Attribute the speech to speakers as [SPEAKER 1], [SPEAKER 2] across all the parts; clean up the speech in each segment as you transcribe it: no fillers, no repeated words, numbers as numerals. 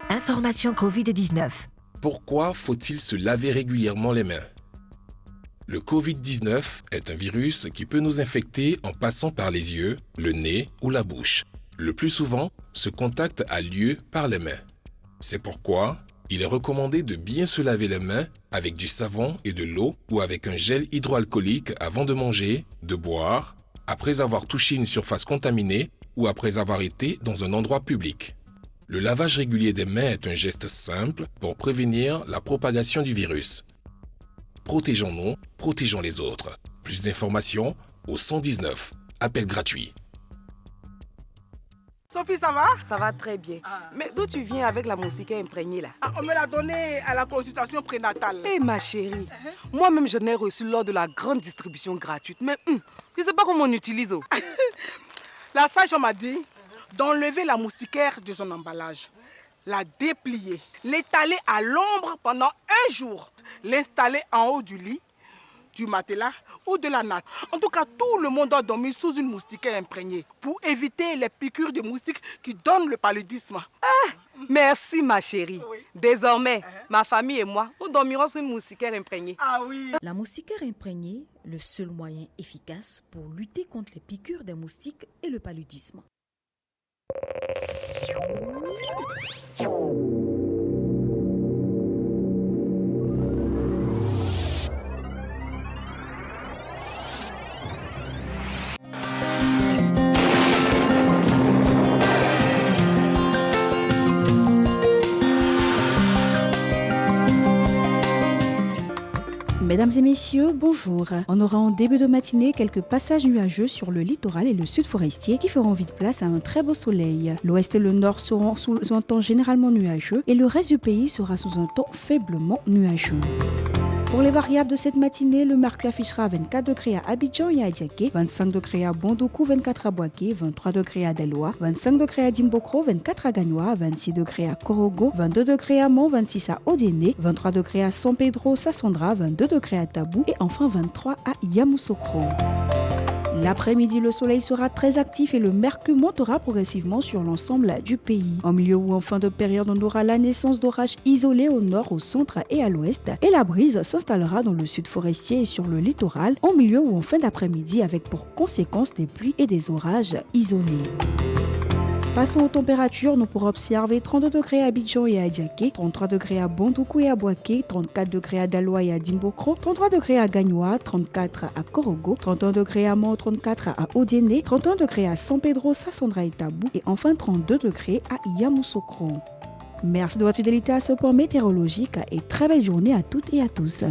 [SPEAKER 1] Information Covid-19.
[SPEAKER 2] Pourquoi faut-il se laver régulièrement les mains? Le Covid-19 est un virus qui peut nous infecter en passant par les yeux, le nez ou la bouche. Le plus souvent, ce contact a lieu par les mains. C'est pourquoi il est recommandé de bien se laver les mains avec du savon et de l'eau ou avec un gel hydroalcoolique avant de manger, de boire, après avoir touché une surface contaminée ou après avoir été dans un endroit public. Le lavage régulier des mains est un geste simple pour prévenir la propagation du virus. Protégeons-nous, protégeons les autres. Plus d'informations au 119. Appel gratuit.
[SPEAKER 3] Sophie, ça va?
[SPEAKER 4] Ça va très bien. Mais d'où tu viens avec la moustiquaire imprégnée là?
[SPEAKER 3] On me l'a donnée à la consultation prénatale.
[SPEAKER 4] Eh ma chérie, moi-même je l'ai reçue lors de la grande distribution gratuite. Mais je ne sais pas comment on utilise.
[SPEAKER 3] La sage m'a dit d'enlever la moustiquaire de son emballage, la déplier, l'étaler à l'ombre pendant 1 jour, l'installer en haut du lit, du matelas ou de la natte. En tout cas, tout le monde doit dormir sous une moustiquaire imprégnée pour éviter les piqûres de moustiques qui donnent le paludisme.
[SPEAKER 4] Merci ma chérie.
[SPEAKER 3] Oui.
[SPEAKER 4] Désormais, ma famille et moi, nous dormirons sous une moustiquaire imprégnée.
[SPEAKER 3] Ah oui.
[SPEAKER 5] La moustiquaire imprégnée, le seul moyen efficace pour lutter contre les piqûres des moustiques et le paludisme. Mesdames et messieurs, bonjour. On aura en début de matinée quelques passages nuageux sur le littoral et le sud forestier qui feront vite place à un très beau soleil. L'ouest et le nord seront sous un temps généralement nuageux et le reste du pays sera sous un temps faiblement nuageux. Pour les variables de cette matinée, le mercure affichera 24 degrés à Abidjan et à Diaké, 25 degrés à Bondoukou, 24 à Boaké, 23 degrés à Deloa, 25 degrés à Dimbokro, 24 à Gagnoa, 26 degrés à Korogo, 22 degrés à Mont, 26 à Odéné, 23 degrés à San Pedro, Sassandra, 22 degrés à Tabou et enfin 23 à Yamoussoukro. L'après-midi, le soleil sera très actif et le mercure montera progressivement sur l'ensemble du pays. En milieu ou en fin de période, on aura la naissance d'orages isolés au nord, au centre et à l'ouest. Et la brise s'installera dans le sud forestier et sur le littoral, en milieu ou en fin d'après-midi, avec pour conséquence des pluies et des orages isolés. Passons aux températures, nous pourrons observer 32 degrés à Abidjan et à Diaké, 33 degrés à Bondoukou et à Boaké, 34 degrés à Daloa et à Dimbokro, 33 degrés à Gagnoa, 34 à Korogo, 31 degrés à Mont, 34 à Odéné, 31 degrés à San Pedro, Sassandra et Tabou et enfin 32 degrés à Yamoussoukro. Merci de votre fidélité à ce point météorologique et très belle journée à toutes et à tous.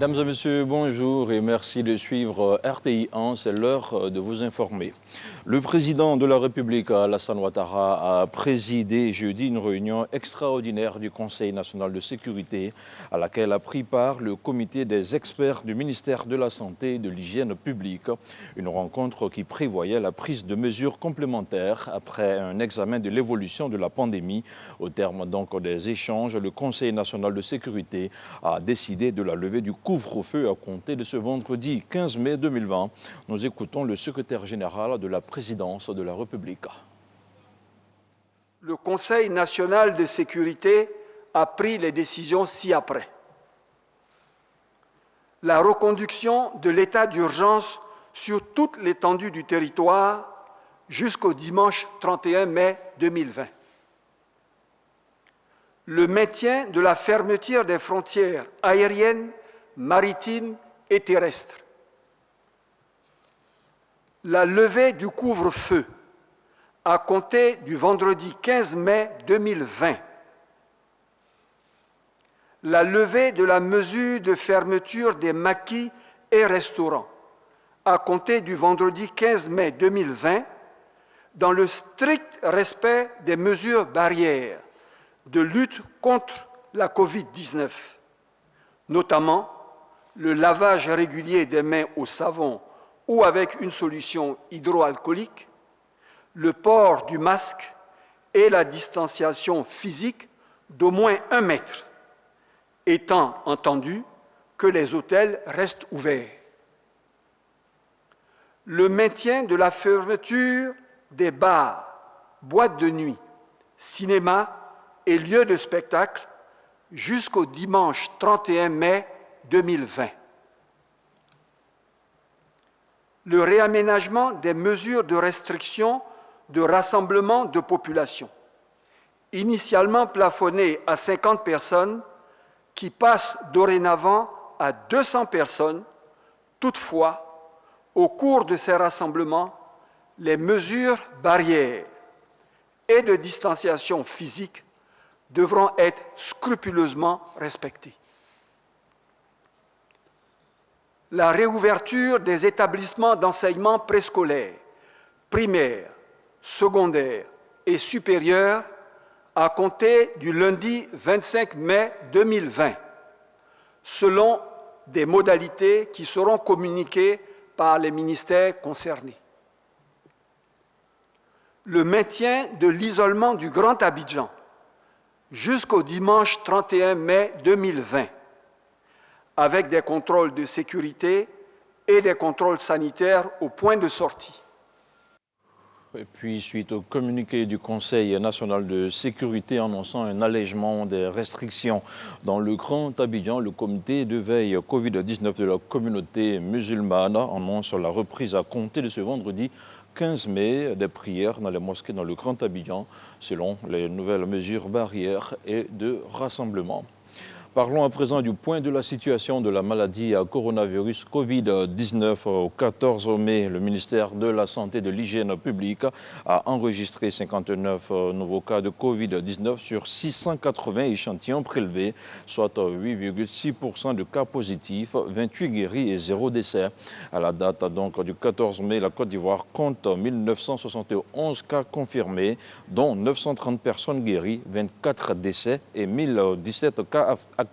[SPEAKER 6] Mesdames et messieurs, bonjour et merci de suivre RTI 1, c'est l'heure de vous informer. Le président de la République, Alassane Ouattara, a présidé jeudi une réunion extraordinaire du Conseil national de sécurité à laquelle a pris part le comité des experts du ministère de la Santé et de l'Hygiène publique. Une rencontre qui prévoyait la prise de mesures complémentaires après un examen de l'évolution de la pandémie. Au terme donc des échanges, le Conseil national de sécurité a décidé de la levée du couvre-feu à compter de ce vendredi 15 mai 2020. Nous écoutons le secrétaire général de la présidence de la République.
[SPEAKER 7] Le Conseil national de sécurité a pris les décisions ci-après. la reconduction de l'état d'urgence sur toute l'étendue du territoire jusqu'au dimanche 31 mai 2020. Le maintien de la fermeture des frontières aériennes, maritimes et terrestres. La levée du couvre-feu à compter du vendredi 15 mai 2020. La levée de la mesure de fermeture des maquis et restaurants à compter du vendredi 15 mai 2020 dans le strict respect des mesures barrières de lutte contre la Covid-19, notamment le lavage régulier des mains au savon ou avec une solution hydroalcoolique, le port du masque et la distanciation physique d'au moins 1 mètre, étant entendu que les hôtels restent ouverts. Le maintien de la fermeture des bars, boîtes de nuit, cinémas et lieux de spectacle jusqu'au dimanche 31 mai 2020. Le réaménagement des mesures de restriction de rassemblement de population, initialement plafonnées à 50 personnes, qui passent dorénavant à 200 personnes. Toutefois, au cours de ces rassemblements, les mesures barrières et de distanciation physique devront être scrupuleusement respectées. La réouverture des établissements d'enseignement préscolaire, primaire, secondaire et supérieur à compter du lundi 25 mai 2020, selon des modalités qui seront communiquées par les ministères concernés. Le maintien de l'isolement du Grand Abidjan jusqu'au dimanche 31 mai 2020, avec des contrôles de sécurité et des contrôles sanitaires au point de sortie.
[SPEAKER 6] Et puis, suite au communiqué du Conseil national de sécurité annonçant un allègement des restrictions dans le Grand Abidjan, le comité de veille Covid-19 de la communauté musulmane annonce la reprise à compter de ce vendredi 15 mai des prières dans les mosquées dans le Grand Abidjan, selon les nouvelles mesures barrières et de rassemblement. Parlons à présent du point de la situation de la maladie à coronavirus Covid-19. Au 14 mai, le ministère de la Santé et de l'Hygiène publique a enregistré 59 nouveaux cas de Covid-19 sur 680 échantillons prélevés, soit 8,6% de cas positifs, 28 guéris et 0 décès. À la date donc du 14 mai, la Côte d'Ivoire compte 1971 cas confirmés, dont 930 personnes guéries, 24 décès et 1017 cas actifs.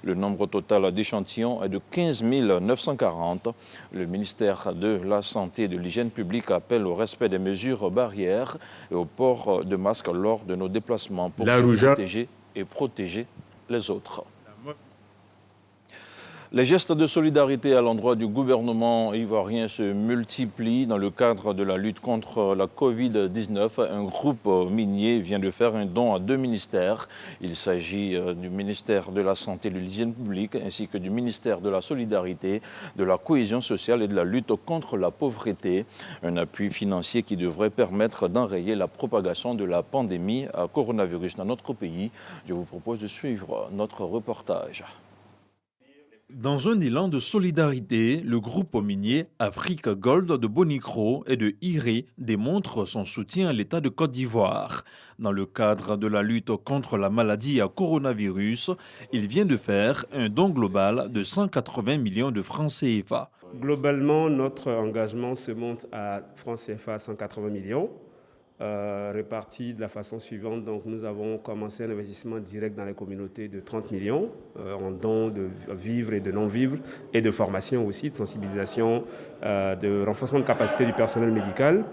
[SPEAKER 6] Le nombre total d'échantillons est de 15 940. Le ministère de la Santé et de l'Hygiène publique appelle au respect des mesures barrières et au port de masques lors de nos déplacements pour se protéger et protéger les autres. Les gestes de solidarité à l'endroit du gouvernement ivoirien se multiplient. Dans le cadre de la lutte contre la Covid-19, un groupe minier vient de faire un don à 2 ministères. Il s'agit du ministère de la Santé et de l'Hygiène publique ainsi que du ministère de la Solidarité, de la Cohésion sociale et de la lutte contre la pauvreté. Un appui financier qui devrait permettre d'enrayer la propagation de la pandémie à coronavirus dans notre pays. Je vous propose de suivre notre reportage.
[SPEAKER 8] Dans un élan de solidarité, le groupe minier Afrique Gold de Bonicro et de Iré démontre son soutien à l'État de Côte d'Ivoire. Dans le cadre de la lutte contre la maladie à coronavirus, il vient de faire un don global de 180 millions de francs CFA.
[SPEAKER 9] Globalement, notre engagement se monte à francs CFA 180 millions. Répartis de la façon suivante. Donc, nous avons commencé un investissement direct dans les communautés de 30 millions en dons de vivres et de non-vivres et de formation aussi, de sensibilisation, de renforcement de capacité du personnel médical.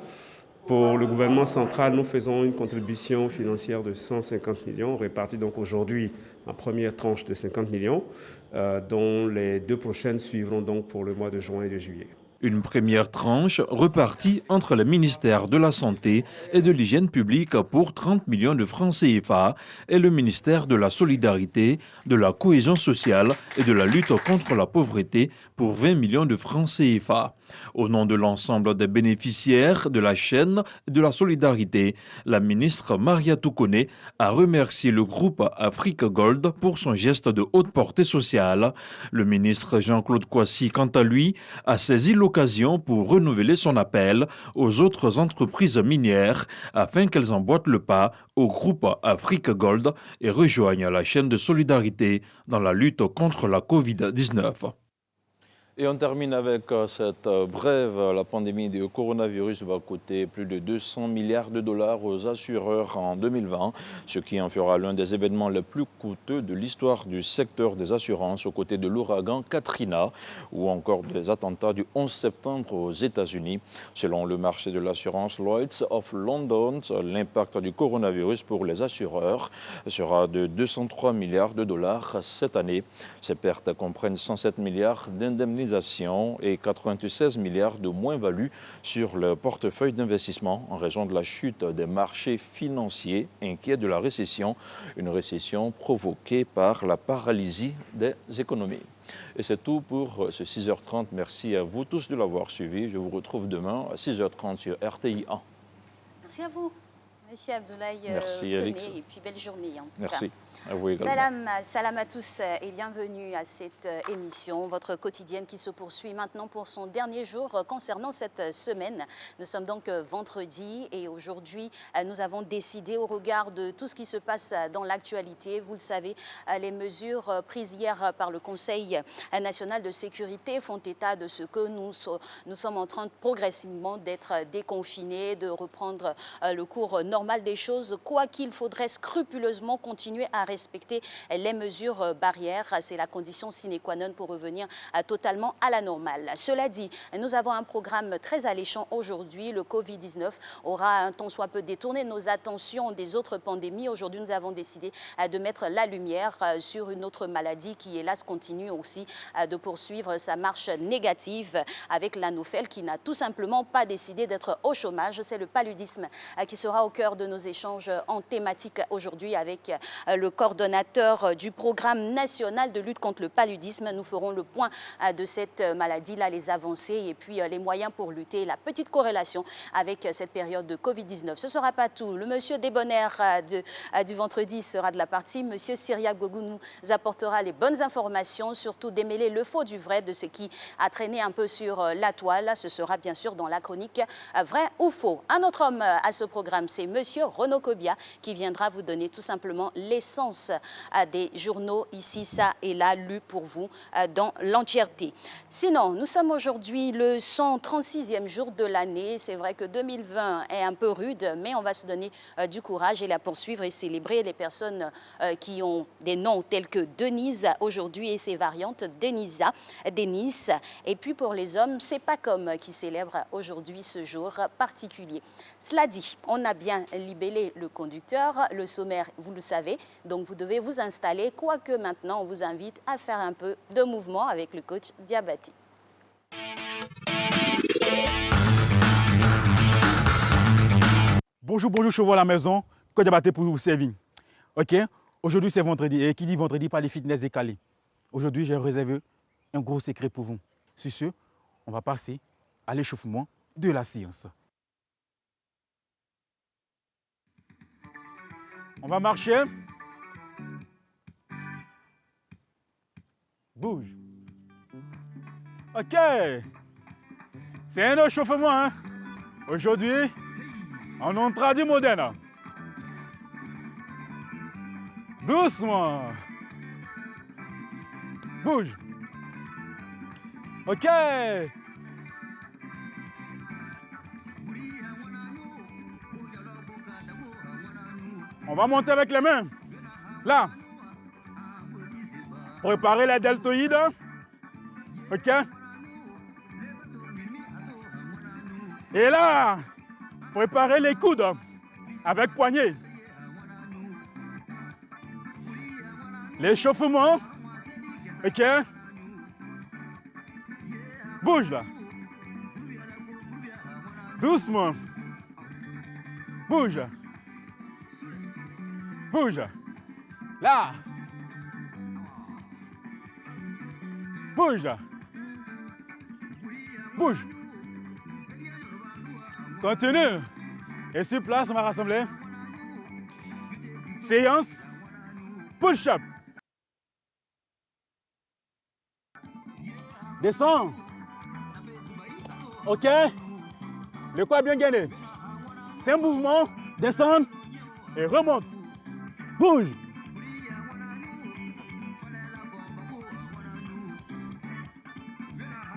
[SPEAKER 9] Pour le gouvernement central, nous faisons une contribution financière de 150 millions, répartie donc aujourd'hui en première tranche de 50 millions, dont les 2 prochaines suivront donc pour le mois de juin et de juillet.
[SPEAKER 8] Une première tranche repartie entre le ministère de la Santé et de l'Hygiène publique pour 30 millions de francs CFA et le ministère de la Solidarité, de la Cohésion sociale et de la lutte contre la pauvreté pour 20 millions de francs CFA. Au nom de l'ensemble des bénéficiaires de la chaîne de la solidarité, la ministre Maria Toukone a remercié le groupe Afrique Gold pour son geste de haute portée sociale. Le ministre Jean-Claude Kouassi, quant à lui, a saisi l'occasion pour renouveler son appel aux autres entreprises minières afin qu'elles emboîtent le pas au groupe Afrique Gold et rejoignent la chaîne de solidarité dans la lutte contre la Covid-19.
[SPEAKER 6] Et on termine avec cette brève. La pandémie du coronavirus va coûter plus de 200 milliards de dollars aux assureurs en 2020, ce qui en fera l'un des événements les plus coûteux de l'histoire du secteur des assurances, aux côtés de l'ouragan Katrina ou encore des attentats du 11 septembre aux États-Unis. Selon le marché de l'assurance Lloyd's of London, l'impact du coronavirus pour les assureurs sera de 203 milliards de dollars cette année. Ces pertes comprennent 107 milliards d'indemnisations et 96 milliards de moins-value sur le portefeuille d'investissement en raison de la chute des marchés financiers inquiets de la récession, une récession provoquée par la paralysie des économies. Et c'est tout pour ce 6h30. Merci à vous tous de l'avoir suivi. Je vous retrouve demain à 6h30 sur RTI 1.
[SPEAKER 10] Merci à vous, Monsieur Abdoulaye
[SPEAKER 6] Alix.
[SPEAKER 10] Et puis belle journée en tout
[SPEAKER 6] Merci.
[SPEAKER 10] cas.
[SPEAKER 6] À vous également.
[SPEAKER 10] Salam à tous et bienvenue à cette émission, votre quotidienne qui se poursuit maintenant pour son dernier jour concernant cette semaine. Nous sommes donc vendredi et aujourd'hui nous avons décidé au regard de tout ce qui se passe dans l'actualité, vous le savez, les mesures prises hier par le Conseil national de sécurité font état de ce que nous sommes en train progressivement d'être déconfinés, de reprendre le cours normal des choses, quoiqu'il faudrait scrupuleusement continuer à respecter les mesures barrières. C'est la condition sine qua non pour revenir totalement à la normale. Cela dit, nous avons un programme très alléchant aujourd'hui. Le Covid-19 aura un tant soit peu détourné nos attentions des autres pandémies. Aujourd'hui, nous avons décidé de mettre la lumière sur une autre maladie qui, hélas, continue aussi de poursuivre sa marche négative avec l'anophèle qui n'a tout simplement pas décidé d'être au chômage. C'est le paludisme qui sera au cœur de nos échanges en thématique aujourd'hui avec le coordonnateur du programme national de lutte contre le paludisme. Nous ferons le point de cette maladie-là, les avancées et puis les moyens pour lutter, la petite corrélation avec cette période de Covid-19. Ce ne sera pas tout. Le monsieur Débonnaire du vendredi sera de la partie. Monsieur Syriac Gogou nous apportera les bonnes informations, surtout démêler le faux du vrai de ce qui a traîné un peu sur la toile. Ce sera bien sûr dans la chronique vrai ou faux. Un autre homme à ce programme, c'est monsieur Renaud Kobia qui viendra vous donner tout simplement l'essence des journaux ici, ça et là, lus pour vous dans l'entièreté. Sinon, nous sommes aujourd'hui le 136e jour de l'année. C'est vrai que 2020 est un peu rude, mais on va se donner du courage et la poursuivre et célébrer les personnes qui ont des noms tels que Denise aujourd'hui et ses variantes, Denisa, Denis. Et puis pour les hommes, c'est Pacom qui célèbre aujourd'hui ce jour particulier. Cela dit, on a bien libellé le conducteur, le sommaire, vous le savez, donc vous devez vous installer, quoique maintenant on vous invite à faire un peu de mouvement avec le coach Diabati.
[SPEAKER 11] Bonjour, chauveau à la maison, coach Diabati pour vous servir. Ok, aujourd'hui c'est vendredi et qui dit vendredi parle fitness décalé. Aujourd'hui j'ai réservé un gros secret pour vous. Sur ce, on va passer à l'échauffement de la séance. On va marcher. Bouge. Ok. C'est un échauffement. Hein? Aujourd'hui, on en traduit moderne. Doucement. Bouge. Ok. On va monter avec les mains. Là. Préparez la deltoïde. OK. Et là, préparez les coudes avec poignée. L'échauffement. OK. Bouge là. Doucement. Bouge. Bouge. Là. Bouge. Bouge. Continue. Et sur place, on va rassembler. Séance. Push-up. Descends. OK. Le corps bien gainé. C'est un mouvement. Descends et remonte. Bouge.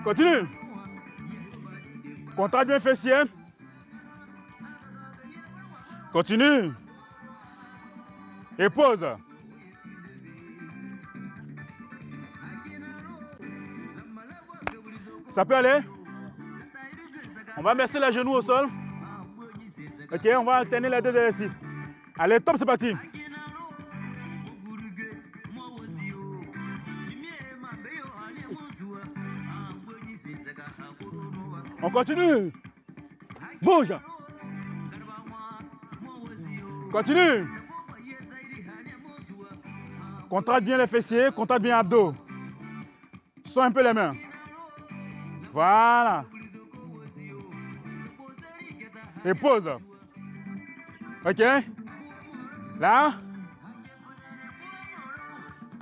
[SPEAKER 11] Continue. Contracte bien fessier. Continue. Et pose. Ça peut aller? On va mettre les genoux au sol. OK, on va alterner les deux exercices. Allez, top, c'est parti. On continue. Bouge. Continue. Contracte bien les fessiers, contracte bien abdos. Sois un peu les mains. Voilà. Et pose. OK. Là.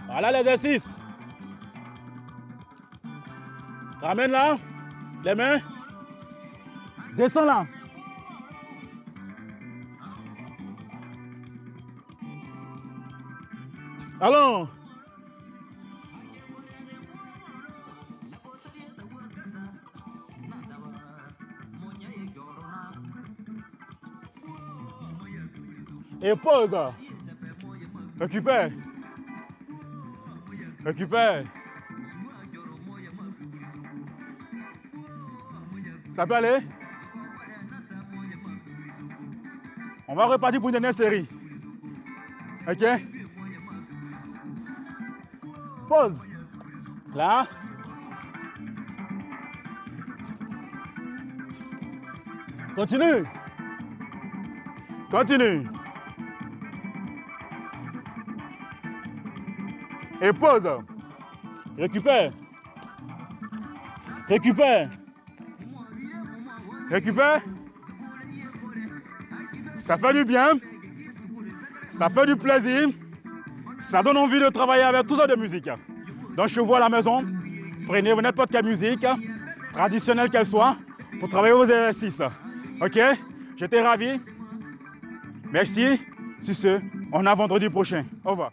[SPEAKER 11] Voilà l'exercice. Ramène là. Les mains. Descends là. Allons. Et pause. Récupère. Récupère. Ça peut aller? On va repartir pour une dernière série. OK? Pause. Là. Continue. Continue. Et pause. Récupère. Récupère. Récupère. Ça fait du bien. Ça fait du plaisir. Ça donne envie de travailler avec tout ça de musique. Donc chez vous à la maison, prenez n'importe quelle musique, traditionnelle qu'elle soit, pour travailler vos exercices. OK? J'étais ravi. Merci. Sur ce, on a vendredi prochain. Au revoir.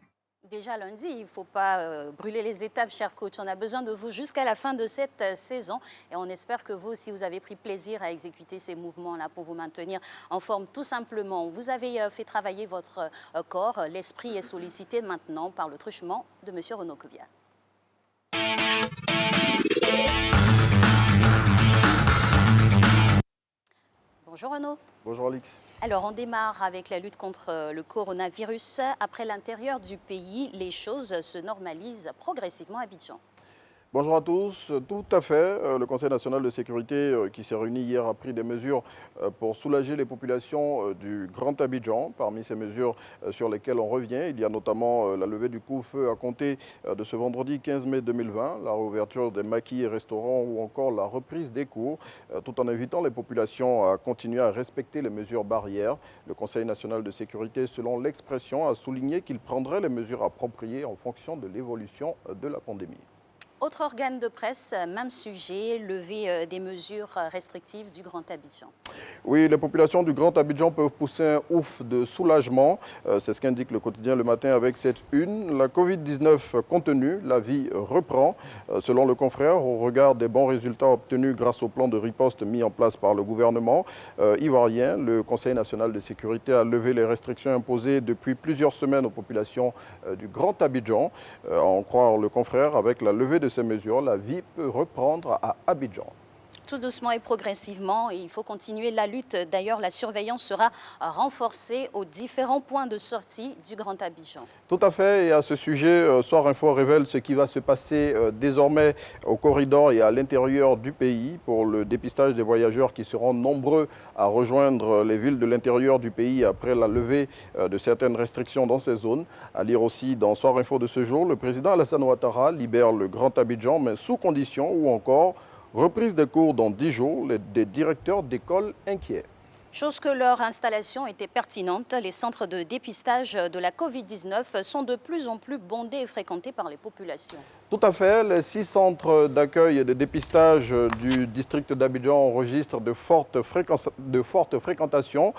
[SPEAKER 10] Déjà lundi, il ne faut pas brûler les étapes, cher coach. On a besoin de vous jusqu'à la fin de cette saison. Et on espère que vous aussi, vous avez pris plaisir à exécuter ces mouvements-là pour vous maintenir en forme, tout simplement. Vous avez fait travailler votre corps. L'esprit est sollicité maintenant par le truchement de M. Renaud Kobia. Bonjour Renaud.
[SPEAKER 12] Bonjour Alix.
[SPEAKER 10] Alors on démarre avec la lutte contre le coronavirus. Après l'intérieur du pays, les choses se normalisent progressivement à Abidjan.
[SPEAKER 12] Bonjour à tous, tout à fait. Le Conseil national de sécurité qui s'est réuni hier a pris des mesures pour soulager les populations du Grand Abidjan. Parmi ces mesures sur lesquelles on revient, il y a notamment la levée du couvre-feu à compter de ce vendredi 15 mai 2020, la réouverture des maquis et restaurants ou encore la reprise des cours, tout en invitant les populations à continuer à respecter les mesures barrières. Le Conseil national de sécurité, selon l'expression, a souligné qu'il prendrait les mesures appropriées en fonction de l'évolution de la pandémie.
[SPEAKER 10] Autre organe de presse, même sujet, lever des mesures restrictives du Grand Abidjan.
[SPEAKER 12] Oui, les populations du Grand Abidjan peuvent pousser un ouf de soulagement. C'est ce qu'indique le quotidien Le Matin avec cette une. La Covid-19 contenue, la vie reprend. Selon le confrère, au regard des bons résultats obtenus grâce au plan de riposte mis en place par le gouvernement ivoirien, le Conseil national de sécurité a levé les restrictions imposées depuis plusieurs semaines aux populations du Grand Abidjan. À en croire le confrère, avec la levée de ces mesures, la vie peut reprendre à Abidjan.
[SPEAKER 10] tout doucement et progressivement. Et il faut continuer la lutte. D'ailleurs, la surveillance sera renforcée aux différents points de sortie du Grand Abidjan.
[SPEAKER 12] Tout à fait. Et à ce sujet, Soir Info révèle ce qui va se passer désormais au corridor et à l'intérieur du pays pour le dépistage des voyageurs qui seront nombreux à rejoindre les villes de l'intérieur du pays après la levée de certaines restrictions dans ces zones. À lire aussi dans Soir Info de ce jour, le président Alassane Ouattara libère le Grand Abidjan, mais sous condition, ou encore reprise des cours dans 10 jours, des directeurs d'école inquiets.
[SPEAKER 10] Chose que leur installation était pertinente, les centres de dépistage de la Covid-19 sont de plus en plus bondés et fréquentés par les populations.
[SPEAKER 12] Tout à fait. Les 6 centres d'accueil et de dépistage du district d'Abidjan enregistrent de fortes fréquentations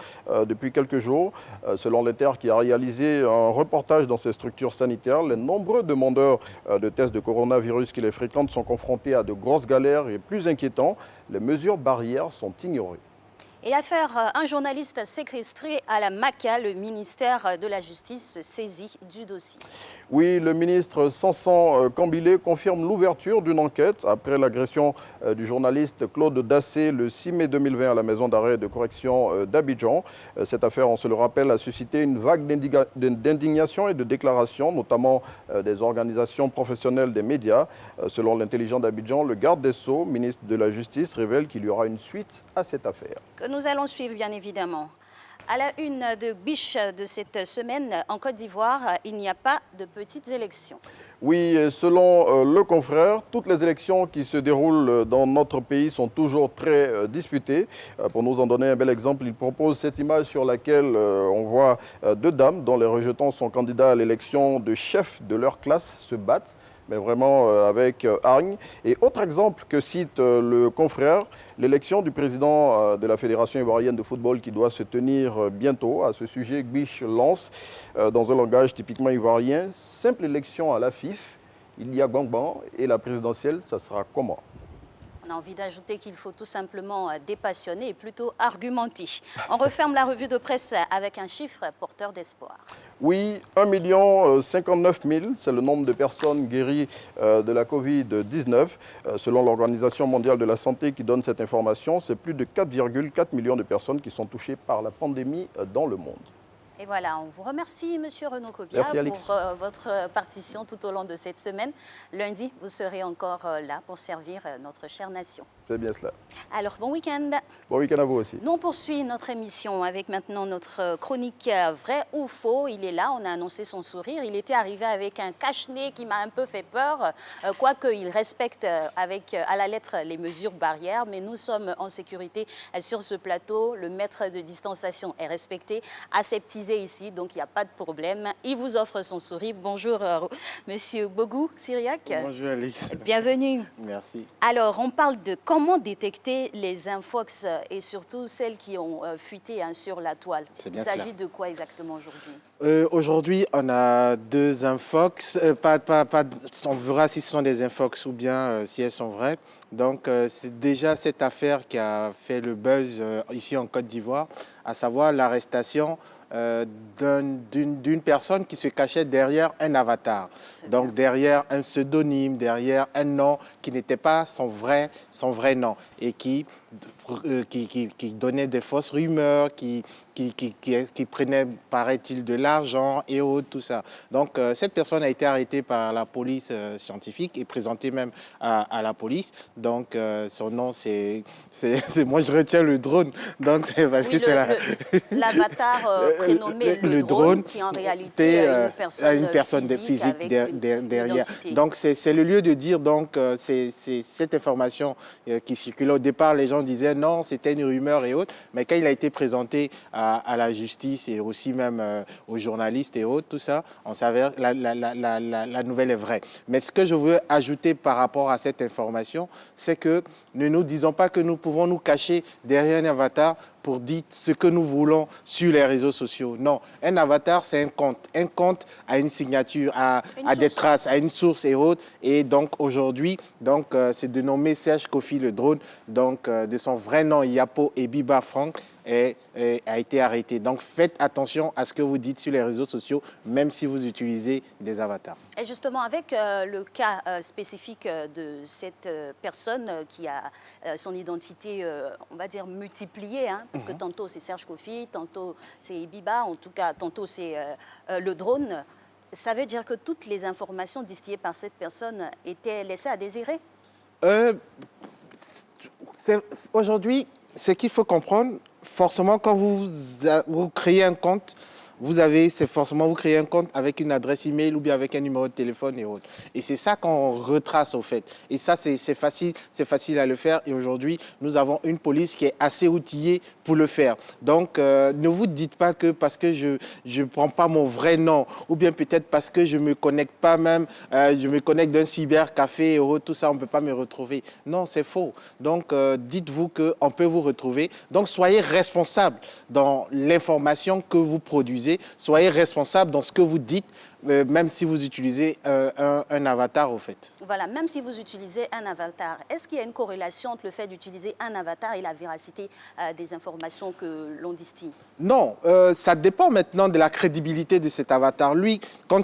[SPEAKER 12] depuis quelques jours. Selon l'État qui a réalisé un reportage dans ces structures sanitaires, les nombreux demandeurs de tests de coronavirus qui les fréquentent sont confrontés à de grosses galères et plus inquiétant, les mesures barrières sont ignorées.
[SPEAKER 10] Et l'affaire un journaliste séquestré à la Maca, le ministère de la Justice se saisit du dossier.
[SPEAKER 12] Oui, le ministre Sanson Kambilé confirme l'ouverture d'une enquête après l'agression du journaliste Claude Dassé le 6 mai 2020 à la maison d'arrêt de correction d'Abidjan. Cette affaire, on se le rappelle, a suscité une vague d'indignation et de déclarations, notamment des organisations professionnelles des médias. Selon l'intelligent d'Abidjan, le garde des Sceaux, ministre de la Justice, révèle qu'il y aura une suite à cette affaire.
[SPEAKER 10] Que nous allons suivre, bien évidemment. À la une de Biche de cette semaine, en Côte d'Ivoire, il n'y a pas de petites élections.
[SPEAKER 12] Oui, selon le confrère, toutes les élections qui se déroulent dans notre pays sont toujours très disputées. Pour nous en donner un bel exemple, il propose cette image sur laquelle on voit 2 dames dont les rejetants sont candidats à l'élection de chef de leur classe se battent, mais vraiment avec hargne. Et autre exemple que cite le confrère, l'élection du président de la Fédération ivoirienne de football qui doit se tenir bientôt. À ce sujet, Biche lance, dans un langage typiquement ivoirien, simple élection à la FIF, il y a Gbangban et la présidentielle, ça sera comment?
[SPEAKER 10] On a envie d'ajouter qu'il faut tout simplement dépassionner et plutôt argumenter. On referme la revue de presse avec un chiffre porteur d'espoir.
[SPEAKER 12] Oui, 1 059 000, c'est le nombre de personnes guéries de la Covid-19. Selon l'Organisation mondiale de la santé qui donne cette information, c'est plus de 4,4 millions de personnes qui sont touchées par la pandémie dans le monde.
[SPEAKER 10] Et voilà, on vous remercie, Monsieur Renaud Kobia, pour votre partition tout au long de cette semaine. Lundi, vous serez encore là pour servir notre chère nation.
[SPEAKER 12] C'est bien cela.
[SPEAKER 10] Alors, bon week-end.
[SPEAKER 12] Bon week-end à vous aussi.
[SPEAKER 10] Nous, on poursuit notre émission avec maintenant notre chronique vrai ou faux. Il est là, on a annoncé son sourire. Il était arrivé avec un cache-nez qui m'a un peu fait peur, quoique il respecte à la lettre les mesures barrières. Mais nous sommes en sécurité sur ce plateau. Le mètre de distanciation est respecté, aseptisé ici, donc il n'y a pas de problème. Il vous offre son sourire. Bonjour, Monsieur Bogou Syriac.
[SPEAKER 13] Bonjour, Alix.
[SPEAKER 10] Bienvenue.
[SPEAKER 13] Merci.
[SPEAKER 10] Alors, on parle de comment détecter les infox et surtout celles qui ont fuité sur la toile. Il s'agit de quoi exactement aujourd'hui?
[SPEAKER 13] Aujourd'hui, on a 2 infox. On verra si ce sont des infox ou bien si elles sont vraies. Donc, c'est déjà cette affaire qui a fait le buzz ici en Côte d'Ivoire, à savoir l'arrestation d'une personne qui se cachait derrière un avatar. Donc derrière un pseudonyme, derrière un nom qui n'était pas son vrai nom et qui donnait des fausses rumeurs, qui prenait, paraît-il, de l'argent et autres, tout ça. Donc cette personne a été arrêtée par la police scientifique et présentée même à la police. Donc son nom, c'est moi je retiens le drone. Donc c'est parce que c'est
[SPEAKER 10] l'avatar prénommé le drone qui en réalité a une personne physique
[SPEAKER 13] derrière. Donc c'est le lieu de dire, donc c'est cette information qui circulait. Au départ, les gens disaient non, c'était une rumeur et autres, mais quand il a été présenté à la justice et aussi même aux journalistes et autres, tout ça, on s'avère la nouvelle est vraie. Mais ce que je veux ajouter par rapport à cette information, c'est que ne nous disons pas que nous pouvons nous cacher derrière un avatar pour dire ce que nous voulons sur les réseaux sociaux. Non, un avatar, c'est un compte. Un compte a une signature, a des traces, a une source et autres. Et donc, aujourd'hui, c'est dénommé Serge Kofi le drone, donc de son vrai nom, Yapo Ebiba Frank. a été arrêté. Donc faites attention à ce que vous dites sur les réseaux sociaux, même si vous utilisez des avatars.
[SPEAKER 10] Et justement, avec le cas spécifique de cette personne qui a son identité, on va dire, multipliée, hein, parce que tantôt c'est Serge Kofi, tantôt c'est Biba, en tout cas tantôt c'est le drone, ça veut dire que toutes les informations distillées par cette personne étaient laissées à désirer?
[SPEAKER 13] Aujourd'hui, ce qu'il faut comprendre, forcément, quand vous créez un compte, c'est forcément vous créez un compte avec une adresse email ou bien avec un numéro de téléphone et autres. Et c'est ça qu'on retrace au fait. Et ça, c'est facile à le faire. Et aujourd'hui, nous avons une police qui est assez outillée pour le faire. Donc, ne vous dites pas que parce que je ne prends pas mon vrai nom ou bien peut-être parce que je ne me connecte pas même, je me connecte d'un cybercafé et autres, tout ça, on ne peut pas me retrouver. Non, c'est faux. Donc, dites-vous qu'on peut vous retrouver. Donc, soyez responsable dans l'information que vous produisez. Soyez responsable dans ce que vous dites, même si vous utilisez un avatar, au fait.
[SPEAKER 10] Voilà, même si vous utilisez un avatar, est-ce qu'il y a une corrélation entre le fait d'utiliser un avatar et la véracité des informations que l'on distille?
[SPEAKER 13] Non, ça dépend maintenant de la crédibilité de cet avatar. Lui, pour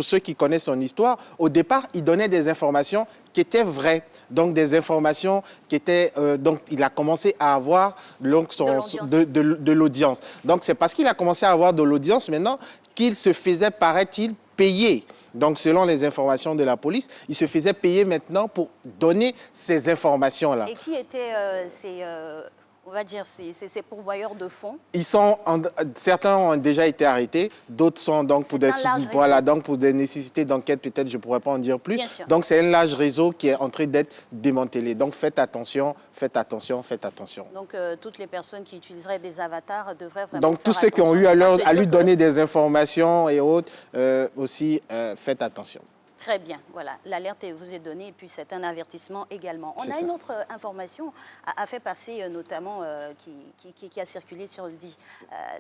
[SPEAKER 13] ceux qui connaissent son histoire, au départ, il donnait des informations qui étaient vraies. Donc, des informations qui étaient... donc, il a commencé à avoir de l'audience. Donc, c'est parce qu'il a commencé à avoir de l'audience maintenant qu'il se faisait, paraît-il, payer. Donc, selon les informations de la police, il se faisait payer maintenant pour donner ces informations-là.
[SPEAKER 10] Et qui étaient on va dire, ces pourvoyeurs de fonds?
[SPEAKER 13] Certains ont déjà été arrêtés, d'autres sont donc pour des nécessités d'enquête, peut-être je ne pourrais pas en dire plus. Donc c'est un large réseau qui est en train d'être démantelé. Donc faites attention, faites attention, faites attention.
[SPEAKER 10] Donc toutes les personnes qui utiliseraient des avatars devraient vraiment
[SPEAKER 13] donc tous ceux qui ont eu à lui donner des informations et autres, aussi faites attention.
[SPEAKER 10] Très bien, voilà, l'alerte vous est donnée et puis c'est un avertissement également. On a une autre information à faire passer notamment qui a circulé sur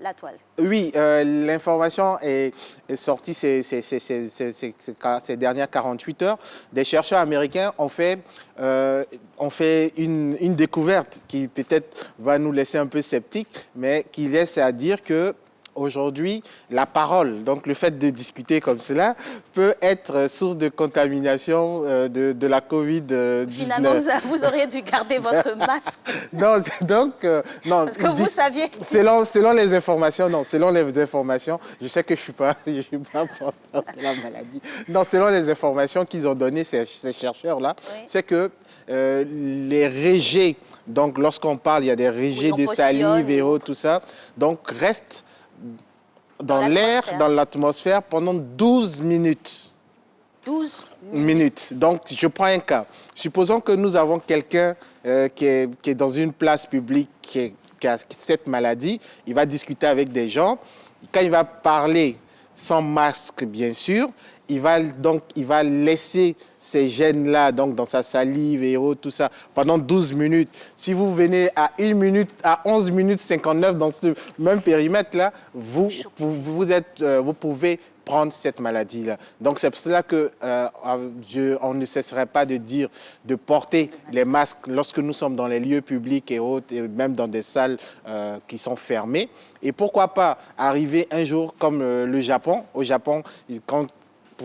[SPEAKER 10] la toile.
[SPEAKER 13] Oui, l'information est sortie ces dernières 48 heures. Des chercheurs américains ont fait une découverte qui peut-être va nous laisser un peu sceptiques, mais qui laisse à dire que aujourd'hui, la parole, donc le fait de discuter comme cela, peut être source de contamination de la Covid-19.
[SPEAKER 10] Finalement, vous auriez dû garder votre masque.
[SPEAKER 13] Non.
[SPEAKER 10] Parce que vous saviez.
[SPEAKER 13] Selon les informations, je sais que je suis pas porteur de la maladie. Non, selon les informations qu'ils ont données, ces chercheurs-là, c'est que les rejets, donc lorsqu'on parle, il y a des rejets de salive et tout ça, donc restent dans l'air, dans l'atmosphère pendant 12 minutes.
[SPEAKER 10] 12
[SPEAKER 13] minutes. Donc, je prends un cas. Supposons que nous avons quelqu'un qui est dans une place publique qui a cette maladie. Il va discuter avec des gens. Quand il va parler sans masque, bien sûr, il va laisser ces gènes-là dans sa salive et tout ça pendant 12 minutes. Si vous venez à 11 minutes 59 dans ce même périmètre-là, vous pouvez prendre cette maladie-là. Donc c'est pour cela que on ne cesserait pas de dire de porter les masques lorsque nous sommes dans les lieux publics et autres, et même dans des salles qui sont fermées. Et pourquoi pas arriver un jour comme le Japon. Au Japon,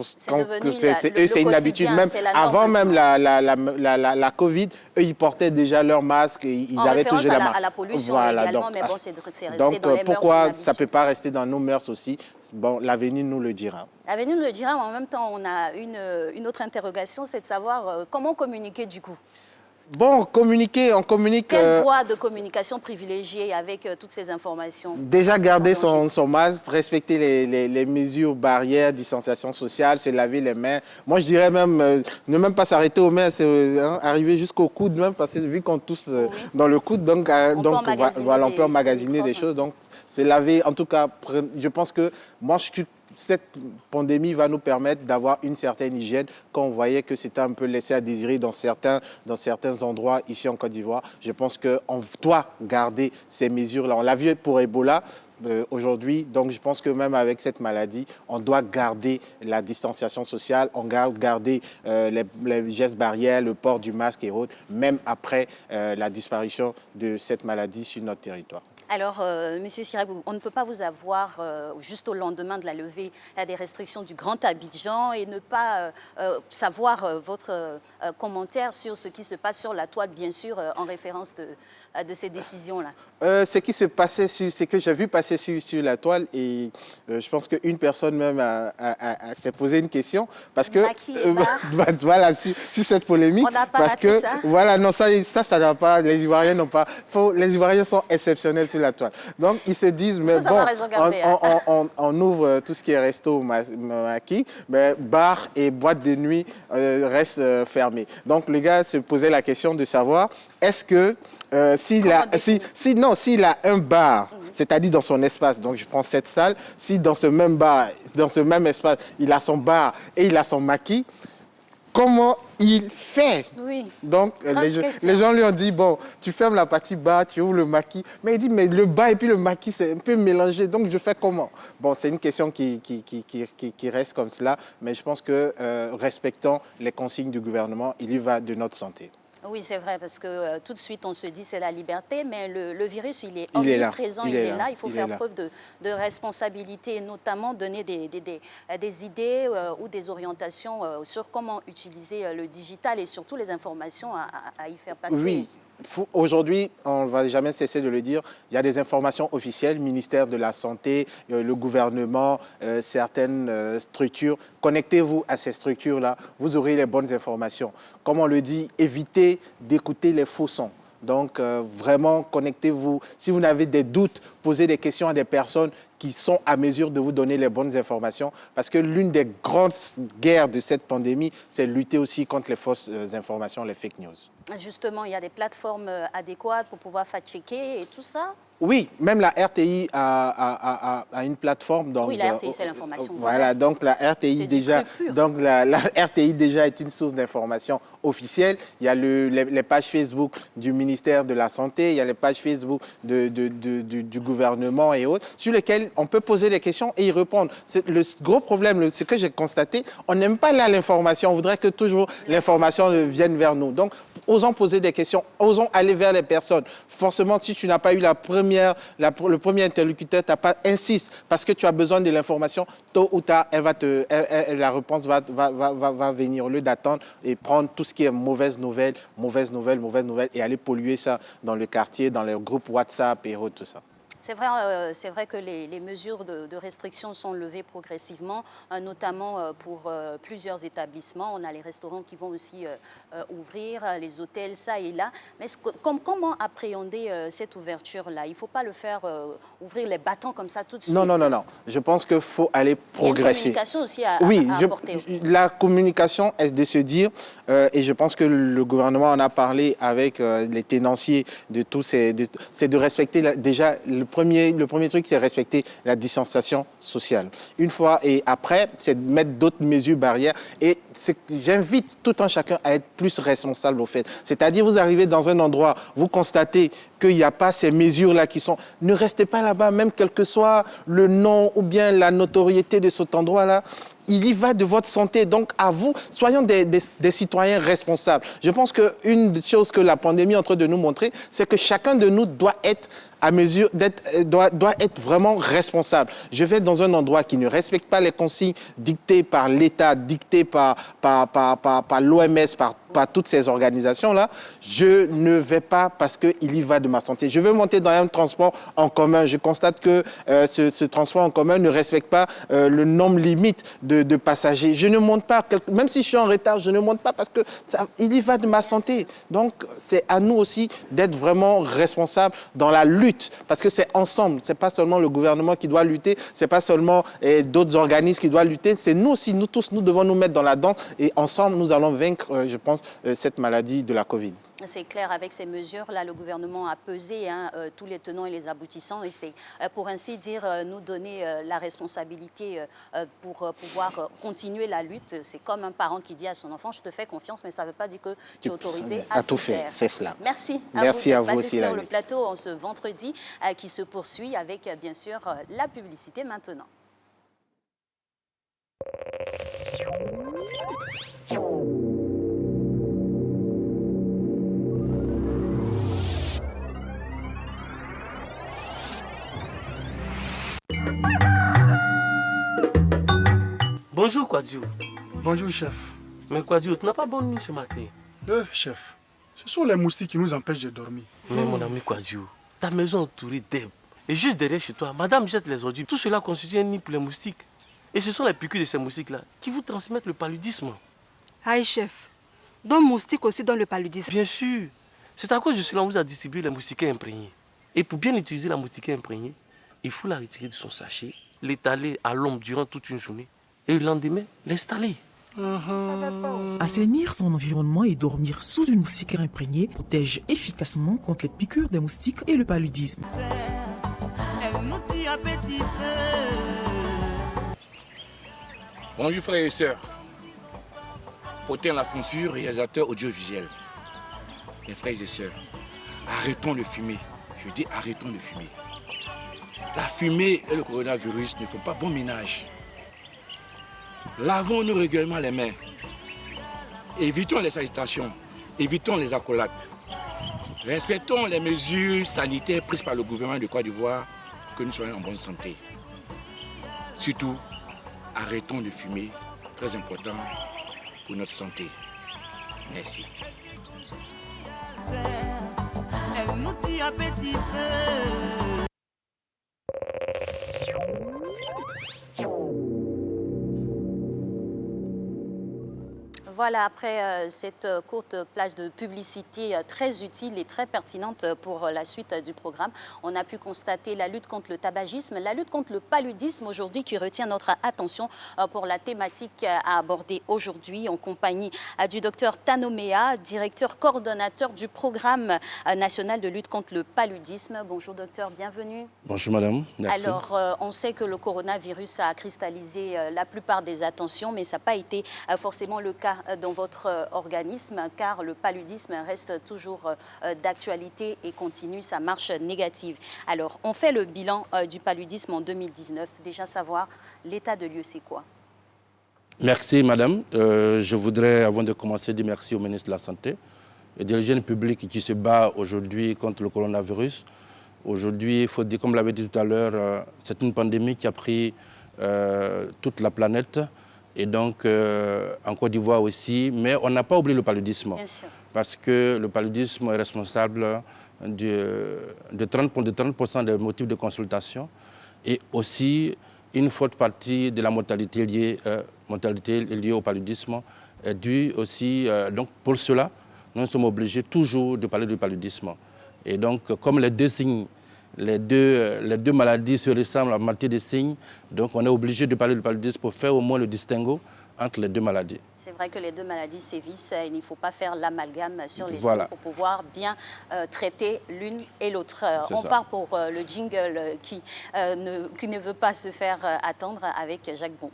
[SPEAKER 13] c'est une habitude. Même avant même la Covid, eux, ils portaient déjà leur masque et ils avaient toujours la masque.
[SPEAKER 10] À la pollution également, mais bon, c'est resté dans les mœurs.
[SPEAKER 13] Pourquoi ça ne peut pas rester dans nos mœurs aussi? Bon, l'avenir nous le dira.
[SPEAKER 10] L'avenir nous le dira, mais en même temps, on a une autre interrogation, c'est de savoir comment communiquer du coup.
[SPEAKER 13] Bon, on communique...
[SPEAKER 10] Quelle voie de communication privilégiée avec toutes ces informations?
[SPEAKER 13] Déjà garder son masque, respecter les mesures barrières, distanciation sociale, se laver les mains. Moi, je dirais même, ne même pas s'arrêter aux mains, arriver jusqu'au coude, même, parce que vu qu'on tousse dans le coude, donc on peut emmagasiner des choses. Donc, se laver, en tout cas, je pense que moi, je suis cette pandémie va nous permettre d'avoir une certaine hygiène quand on voyait que c'était un peu laissé à désirer dans certains endroits ici en Côte d'Ivoire. Je pense qu'on doit garder ces mesures-là. On l'a vu pour Ebola. Aujourd'hui, donc je pense que même avec cette maladie, on doit garder la distanciation sociale, on doit garder les gestes barrières, le port du masque et autres, même après la disparition de cette maladie sur notre territoire.
[SPEAKER 10] Alors, Monsieur Chirac, on ne peut pas vous avoir juste au lendemain de la levée des restrictions du Grand Abidjan et ne pas savoir votre commentaire sur ce qui se passe sur la toile, bien sûr, en référence de ces décisions-là.
[SPEAKER 13] Ce qui se passait, c'est que j'ai vu passer sur la toile et je pense qu'une personne même s'est posé une question parce que voilà sur cette polémique
[SPEAKER 10] on n'a pas
[SPEAKER 13] parce que
[SPEAKER 10] ça.
[SPEAKER 13] Voilà, non, ça n'a pas, les Ivoiriens n'ont pas, les Ivoiriens sont exceptionnels sur la toile, donc ils se disent mais bon, on ouvre tout ce qui est resto maquis, mais bar et boîte de nuit restent fermés. Donc le gars se posait la question de savoir est-ce que s'il a un bar, c'est-à-dire dans son espace, donc je prends cette salle, si dans ce même bar, dans ce même espace, il a son bar et il a son maquis, comment il fait?
[SPEAKER 10] Oui.
[SPEAKER 13] Donc les gens lui ont dit, bon, tu fermes la partie bar, tu ouvres le maquis, mais il dit, mais le bar et puis le maquis, c'est un peu mélangé, donc je fais comment? Bon, c'est une question qui reste comme cela, mais je pense que respectant les consignes du gouvernement, il y va de notre santé.
[SPEAKER 10] Oui, c'est vrai, parce que tout de suite, on se dit c'est la liberté, mais le virus, il est omniprésent, il est là. Il faut faire preuve de responsabilité et notamment donner des idées ou des orientations sur comment utiliser le digital et surtout les informations à y faire passer.
[SPEAKER 13] Oui. Aujourd'hui, on ne va jamais cesser de le dire, il y a des informations officielles, ministère de la Santé, le gouvernement, certaines structures. Connectez-vous à ces structures-là, vous aurez les bonnes informations. Comme on le dit, évitez d'écouter les faux sons. Donc, vraiment, connectez-vous. Si vous avez des doutes, posez des questions à des personnes qui sont à mesure de vous donner les bonnes informations. Parce que l'une des grandes guerres de cette pandémie, c'est lutter aussi contre les fausses informations, les fake news.
[SPEAKER 10] Justement, il y a des plateformes adéquates pour pouvoir fact-checker et tout ça?
[SPEAKER 13] Oui, même la RTI a une plateforme. Donc,
[SPEAKER 10] oui, la RTI, c'est l'information.
[SPEAKER 13] Voilà, donc la RTI déjà, donc la RTI déjà est une source d'information officielle. Il y a les pages Facebook du ministère de la Santé, il y a les pages Facebook du gouvernement et autres, sur lesquelles on peut poser des questions et y répondre. Le gros problème, ce que j'ai constaté, on n'aime pas là l'information, on voudrait que toujours l'information vienne vers nous. Donc, osons poser des questions, osons aller vers les personnes. Forcément, si tu n'as pas eu le premier interlocuteur, insiste parce que tu as besoin de l'information, tôt ou tard, la réponse va venir. Au lieu d'attendre et prendre tout ce qui est mauvaise nouvelle, et aller polluer ça dans le quartier, dans les groupes WhatsApp et autres, tout ça.
[SPEAKER 10] C'est vrai que les mesures de restriction sont levées progressivement, notamment pour plusieurs établissements. On a les restaurants qui vont aussi ouvrir, les hôtels, ça et là. Mais comment appréhender cette ouverture-là? Il ne faut pas le faire ouvrir les bâtons comme ça tout de suite.
[SPEAKER 13] Non. Je pense qu'il faut aller progresser.
[SPEAKER 10] Il y a une communication aussi à apporter. La
[SPEAKER 13] communication est de se dire, et je pense que le gouvernement en a parlé avec les tenanciers de tous c'est de respecter déjà le premier truc, c'est respecter la distanciation sociale. Une fois et après, c'est de mettre d'autres mesures barrières. Et j'invite tout un chacun à être plus responsable au fait. C'est-à-dire, vous arrivez dans un endroit, vous constatez qu'il n'y a pas ces mesures-là qui sont... Ne restez pas là-bas, même quel que soit le nom ou bien la notoriété de cet endroit-là. Il y va de votre santé. Donc, à vous, soyons des citoyens responsables. Je pense qu'une des choses que la pandémie est en train de nous montrer, c'est que chacun de nous doit être à mesure doit être vraiment responsable. Je vais dans un endroit qui ne respecte pas les consignes dictées par l'État, dictées par l'OMS, par toutes ces organisations-là, je ne vais pas parce qu'il y va de ma santé. Je veux monter dans un transport en commun. Je constate que ce transport en commun ne respecte pas le nombre limite de passagers. Je ne monte pas, même si je suis en retard, je ne monte pas parce qu'il y va de ma santé. Donc, c'est à nous aussi d'être vraiment responsables dans la lutte. Parce que c'est ensemble, ce n'est pas seulement le gouvernement qui doit lutter, ce n'est pas seulement d'autres organismes qui doivent lutter, c'est nous aussi, nous tous, nous devons nous mettre dans la danse et ensemble, nous allons vaincre, je pense, cette maladie de la Covid.
[SPEAKER 10] C'est clair, avec ces mesures-là, le gouvernement a pesé tous les tenants et les aboutissants et c'est, pour ainsi dire, nous donner la responsabilité pour pouvoir continuer la lutte. C'est comme un parent qui dit à son enfant, je te fais confiance, mais ça ne veut pas dire que tu es autorisé à tout faire.
[SPEAKER 13] C'est cela.
[SPEAKER 10] Merci.
[SPEAKER 13] Merci à vous
[SPEAKER 10] aussi.
[SPEAKER 13] Sur
[SPEAKER 10] le plateau en ce vendredi qui se poursuit avec, bien sûr, la publicité maintenant.
[SPEAKER 14] Bonjour Kouadio.
[SPEAKER 15] Bonjour chef.
[SPEAKER 14] Mais Kouadio, tu n'as pas bonne nuit ce matin?
[SPEAKER 15] Chef, ce sont les moustiques qui nous empêchent de dormir.
[SPEAKER 14] Mais mon ami Kouadio, ta maison est entourée d'herbes. Et juste derrière chez toi, madame jette les ordures. Tout cela constitue un nid pour les moustiques. Et ce sont les piqûres de ces moustiques-là qui vous transmettent le paludisme.
[SPEAKER 4] Aïe chef, donc moustique aussi dans le paludisme?
[SPEAKER 14] Bien sûr. C'est à cause de cela qu'on vous a distribué la moustiquaire imprégnée. Et pour bien utiliser la moustiquaire imprégnée, il faut la retirer de son sachet, l'étaler à l'ombre durant toute une journée et le lendemain, l'installer.
[SPEAKER 16] Assainir son environnement et dormir sous une moustiquaire imprégnée protège efficacement contre les piqûres des moustiques et le paludisme.
[SPEAKER 17] Bonjour frères et sœurs. Autant la censure, réalisateur audiovisuel. Mes frères et sœurs, arrêtons de fumer. Je dis arrêtons de fumer. La fumée et le coronavirus ne font pas bon ménage. Lavons-nous régulièrement les mains. Évitons les salutations. Évitons les accolades. Respectons les mesures sanitaires prises par le gouvernement de Côte d'Ivoire pour que nous soyons en bonne santé. Surtout, arrêtons de fumer. Très important pour notre santé. Merci.
[SPEAKER 10] Voilà, après cette courte plage de publicité très utile et très pertinente pour la suite du programme, on a pu constater la lutte contre le tabagisme, la lutte contre le paludisme aujourd'hui qui retient notre attention pour la thématique à aborder aujourd'hui en compagnie du docteur Tanomea, directeur coordonnateur du programme national de lutte contre le paludisme. Bonjour docteur, bienvenue.
[SPEAKER 18] Bonjour madame, merci.
[SPEAKER 10] Alors, on sait que le coronavirus a cristallisé la plupart des attentions, mais ça n'a pas été forcément le cas dans votre organisme, car le paludisme reste toujours d'actualité et continue sa marche négative. Alors, on fait le bilan du paludisme en 2019. Déjà savoir, l'état de lieu, c'est quoi?
[SPEAKER 18] Merci madame. Je voudrais, avant de commencer, dire merci au ministre de la Santé et de l'hygiène publique qui se bat aujourd'hui contre le coronavirus. Aujourd'hui, il faut dire, comme l'avait dit tout à l'heure, c'est une pandémie qui a pris toute la planète. Et donc, en Côte d'Ivoire aussi, mais on n'a pas oublié le paludisme. Parce que le paludisme est responsable de 30% des motifs de consultation et aussi une forte partie de la mortalité liée au paludisme est due aussi. Donc, pour cela, nous sommes obligés toujours de parler du paludisme. Et donc, comme les deux signes, les deux maladies se ressemblent à moitié des signes, donc on est obligé de parler du paludisme pour faire au moins le distinguo entre les deux maladies.
[SPEAKER 10] C'est vrai que les deux maladies sévissent et il ne faut pas faire l'amalgame sur les signes pour pouvoir bien traiter l'une et l'autre. On part pour le jingle qui ne veut pas se faire attendre avec Jacques Bon.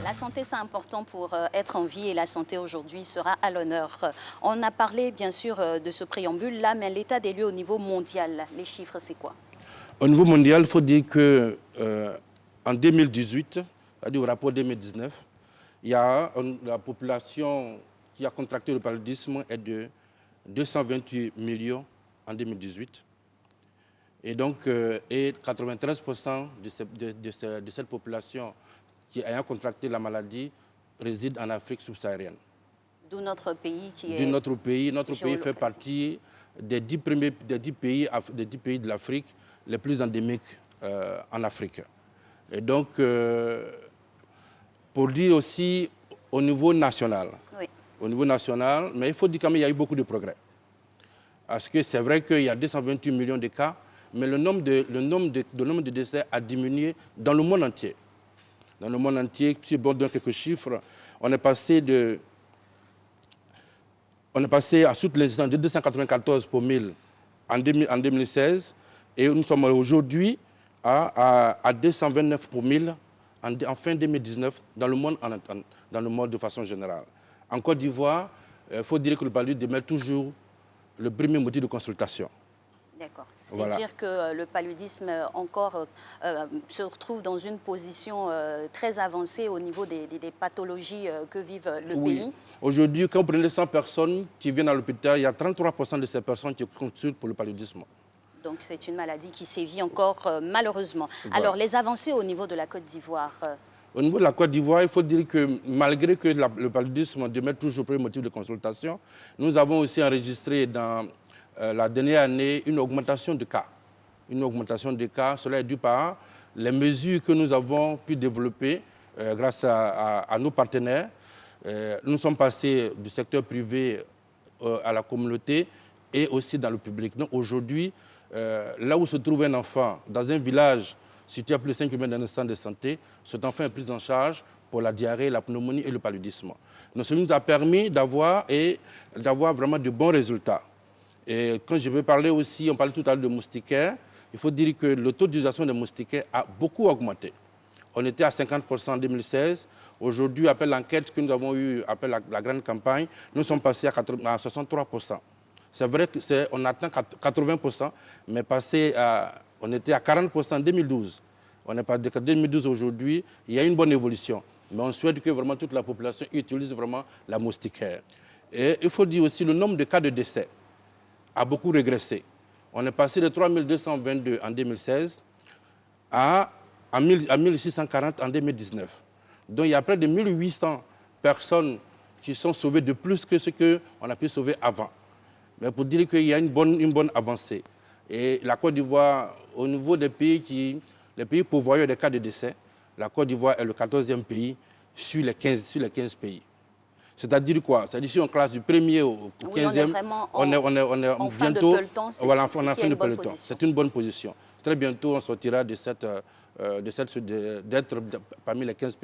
[SPEAKER 10] La santé, c'est important pour être en vie et la santé aujourd'hui sera à l'honneur. On a parlé bien sûr de ce préambule-là, mais l'état des lieux au niveau mondial, les chiffres, c'est quoi?
[SPEAKER 18] Au niveau mondial, il faut dire qu'en 2018, c'est-à-dire au rapport 2019, il y a la population qui a contracté le paludisme est de 228 millions en 2018. Et donc, 93% de cette population qui ayant contracté la maladie réside en Afrique subsaharienne.
[SPEAKER 10] D'où notre pays qui est...
[SPEAKER 18] D'où notre pays. Notre pays fait partie des 10 pays de l'Afrique les plus endémiques en Afrique. Et donc, pour dire aussi au niveau national, mais il faut dire quand même qu'il y a eu beaucoup de progrès. Parce que c'est vrai qu'il y a 228 millions de cas, mais le nombre de décès a diminué dans le monde entier. Dans le monde entier, si on donne quelques chiffres, on est passé à toutes les instants de 294 pour 1000 en 2016 et nous sommes aujourd'hui à 229 pour 1000 en fin 2019 dans le monde de façon générale. En Côte d'Ivoire, il faut dire que le paludisme demeure toujours le premier motif de consultation.
[SPEAKER 10] D'accord. C'est dire que le paludisme encore se retrouve dans une position très avancée au niveau des pathologies que vive le pays.
[SPEAKER 18] Aujourd'hui, quand vous prenez 100 personnes qui viennent à l'hôpital, il y a 33% de ces personnes qui consultent pour le paludisme.
[SPEAKER 10] Donc c'est une maladie qui sévit encore malheureusement. Voilà. Alors les avancées au niveau de la Côte d'Ivoire
[SPEAKER 18] Au niveau de la Côte d'Ivoire, il faut dire que malgré que le paludisme demeure toujours le premier motif de consultation, nous avons aussi enregistré dans la dernière année une augmentation de cas. Une augmentation de cas, cela est dû par les mesures que nous avons pu développer grâce à nos partenaires. Nous sommes passés du secteur privé à la communauté et aussi dans le public. Donc aujourd'hui, là où se trouve un enfant, dans un village situé à plus de 5 km d'un centre de santé, cet enfant est pris en charge pour la diarrhée, la pneumonie et le paludisme. Donc, ça nous a permis d'avoir vraiment de bons résultats. Et quand je vais parler aussi, on parlait tout à l'heure de moustiquaires, il faut dire que le taux d'utilisation des moustiquaires a beaucoup augmenté. On était à 50% en 2016. Aujourd'hui, après l'enquête que nous avons eue, après la grande campagne, nous sommes passés à 63%. C'est vrai qu'on atteint 80%, mais on était à 40% en 2012. On est passé de 2012 aujourd'hui, il y a une bonne évolution. Mais on souhaite que vraiment toute la population utilise vraiment la moustiquaire. Et il faut dire aussi le nombre de cas de décès a beaucoup régressé. On est passé de 3222 en 2016 à 1640 en 2019. Donc il y a près de 1800 personnes qui sont sauvées de plus que ce qu'on a pu sauver avant. Mais pour dire qu'il y a une bonne avancée. Et la Côte d'Ivoire, au niveau des pays pourvoyeurs des cas de décès, la Côte d'Ivoire est le 14e pays sur les 15 pays. C'est-à-dire quoi? C'est-à-dire si on classe du 1er au 15e, on est
[SPEAKER 10] en fin de peloton,
[SPEAKER 18] c'est une bonne position. Très bientôt, on sortira d'être parmi les 15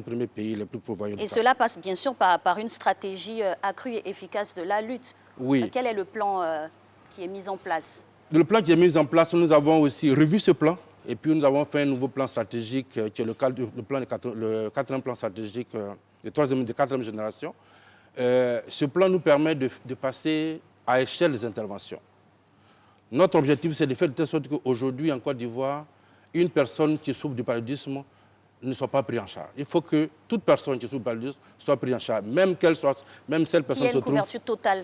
[SPEAKER 18] premiers pays les plus pourvoyeurs.
[SPEAKER 10] Et cela passe bien sûr par une stratégie accrue et efficace de la lutte.
[SPEAKER 18] Oui.
[SPEAKER 10] Quel est le plan qui est mis en place?
[SPEAKER 18] Le plan qui est mis en place, nous avons aussi revu ce plan. Et puis nous avons fait un nouveau plan stratégique qui est le quatrième plan stratégique de 4e génération. Ce plan nous permet de passer à échelle des interventions. Notre objectif, c'est de faire de telle sorte qu'aujourd'hui, en Côte d'Ivoire, une personne qui souffre du paludisme ne soit pas prise en charge. Il faut que toute personne qui souffre du paludisme soit prise en charge, même cette personne se trouve...
[SPEAKER 10] Il y a une couverture totale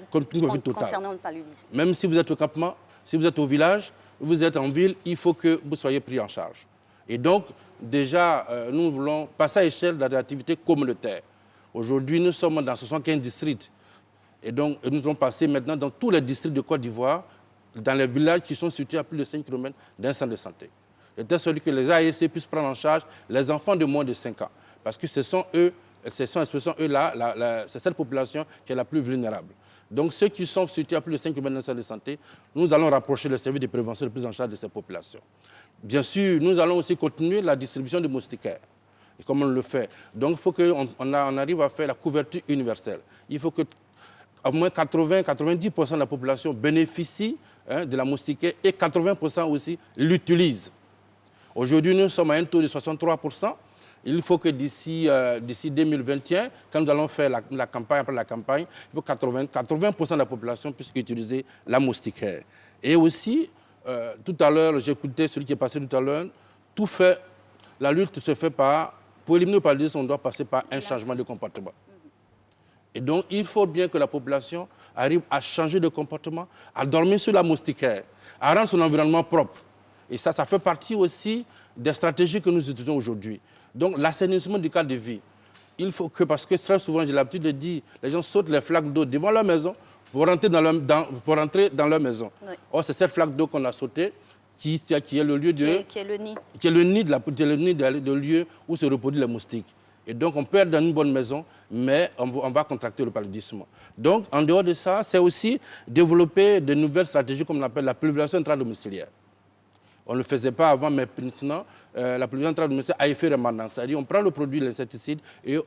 [SPEAKER 10] concernant le paludisme.
[SPEAKER 18] Même si vous êtes au campement, si vous êtes au village, vous êtes en ville, il faut que vous soyez pris en charge. Et donc, déjà, nous voulons passer à l'échelle de l'activité communautaire. Aujourd'hui, nous sommes dans 75 districts. Et donc, nous allons passer maintenant dans tous les districts de Côte d'Ivoire, dans les villages qui sont situés à plus de 5 km d'un centre de santé. De telle sorte que les AEC puissent prendre en charge les enfants de moins de 5 ans. Parce que c'est cette population qui est la plus vulnérable. Donc, ceux qui sont situés à plus de 5 km d'un centre de santé, nous allons rapprocher le service de prévention et de prise en charge de ces populations. Bien sûr, nous allons aussi continuer la distribution de moustiquaires, comme on le fait. Donc, il faut qu'on arrive à faire la couverture universelle. Il faut que au moins 80-90% de la population bénéficie de la moustiquaire et 80% aussi l'utilisent. Aujourd'hui, nous sommes à un taux de 63%. Il faut que d'ici 2021, quand nous allons faire la campagne, après la campagne, il faut que 80% de la population puisse utiliser la moustiquaire. Et aussi, tout à l'heure, j'écoutais celui qui est passé tout à l'heure, la lutte se fait pour éliminer le paludisme, on doit passer par un changement de comportement. Et donc, il faut bien que la population arrive à changer de comportement, à dormir sur la moustiquaire, à rendre son environnement propre. Et ça fait partie aussi des stratégies que nous utilisons aujourd'hui. Donc, l'assainissement du cadre de vie. Il faut que, parce que très souvent, j'ai l'habitude de dire, les gens sautent les flaques d'eau devant leur maison pour rentrer dans leur maison. Oui. Or, c'est cette flaque d'eau qu'on a sautée qui est le lieu
[SPEAKER 10] qui est le nid.
[SPEAKER 18] Qui est le nid de lieu où se reproduisent les moustiques. Et donc, on peut être dans une bonne maison, mais on va contracter le paludisme. Donc, en dehors de ça, c'est aussi développer de nouvelles stratégies, comme on appelle la pulvérisation intradomiciliaire. On ne le faisait pas avant, mais maintenant, la prévision intradomiciliaire a effet remanent. C'est-à-dire qu'on prend le produit, l'insecticide, et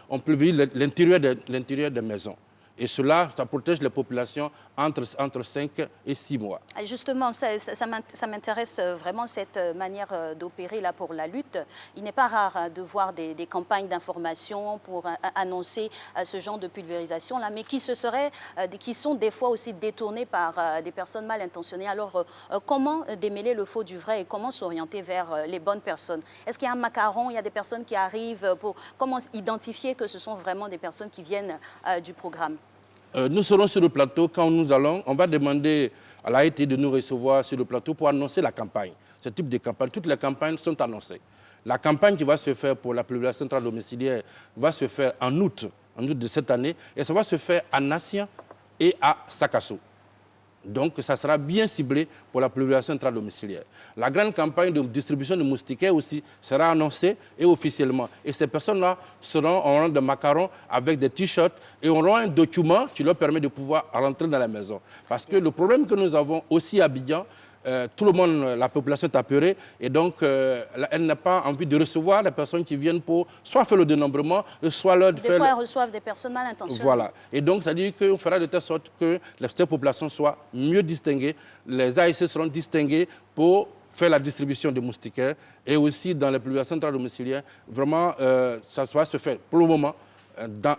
[SPEAKER 18] on pulvérise l'intérieur des maisons. Et cela, ça protège les populations entre 5 et 6 mois.
[SPEAKER 10] Justement, ça m'intéresse vraiment cette manière d'opérer là pour la lutte. Il n'est pas rare de voir des campagnes d'information pour annoncer ce genre de pulvérisation là, mais qui sont des fois aussi détournés par des personnes mal intentionnées. Alors, comment démêler le faux du vrai et comment s'orienter vers les bonnes personnes? Est-ce qu'il y a un macaron, il y a des personnes qui arrivent comment identifier que ce sont vraiment des personnes qui viennent du programme?
[SPEAKER 18] Nous serons sur le plateau. Quand nous allons, on va demander à l'AET de nous recevoir sur le plateau pour annoncer la campagne. Ce type de campagne, toutes les campagnes sont annoncées. La campagne qui va se faire pour la pulvérisation intradomiciliaire va se faire en août de cette année, et ça va se faire à Nassien et à Sakasso. Donc, ça sera bien ciblé pour la pulvérisation intradomiciliaire. La grande campagne de distribution de moustiquaires aussi sera annoncée et officiellement. Et ces personnes-là auront des macarons avec des t-shirts et auront un document qui leur permet de pouvoir rentrer dans la maison. Parce que le problème que nous avons aussi à Abidjan, tout le monde, la population est apeurée et donc elle n'a pas envie de recevoir les personnes qui viennent pour soit faire le dénombrement, soit leur faire...
[SPEAKER 10] Des fois, elles reçoivent des personnes mal intentionnées.
[SPEAKER 18] Voilà. Et donc, ça dit qu'on fera de telle sorte que ces populations soient mieux distinguées. Les ASC seront distingués pour faire la distribution des moustiquaires et aussi dans les pulvérisations intradomiciliaires. Vraiment, ça va se faire pour le moment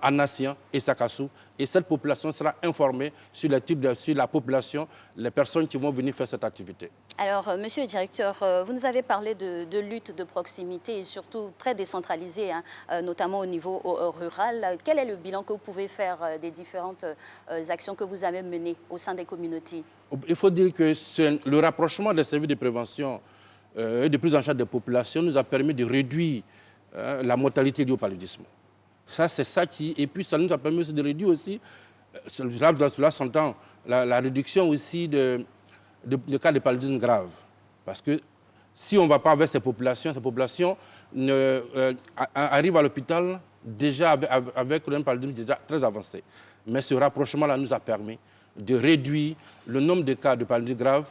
[SPEAKER 18] à Nassien et Sakassou. Et cette population sera informée sur la population, les personnes qui vont venir faire cette activité.
[SPEAKER 10] Alors, monsieur le directeur, vous nous avez parlé de lutte de proximité et surtout très décentralisée, hein, notamment au niveau rural. Quel est le bilan que vous pouvez faire des différentes actions que vous avez menées au sein des communautés?
[SPEAKER 18] Il faut dire que le rapprochement des services de prévention et de prise en charge des populations nous a permis de réduire la mortalité liée au paludisme. Ça, c'est ça qui... Et puis, ça nous a permis aussi de réduire aussi, dans cela s'entend, la réduction aussi de cas de paludisme grave. Parce que si on ne va pas vers ces populations arrivent à l'hôpital déjà avec un paludisme déjà très avancé. Mais ce rapprochement-là nous a permis de réduire le nombre de cas de paludisme grave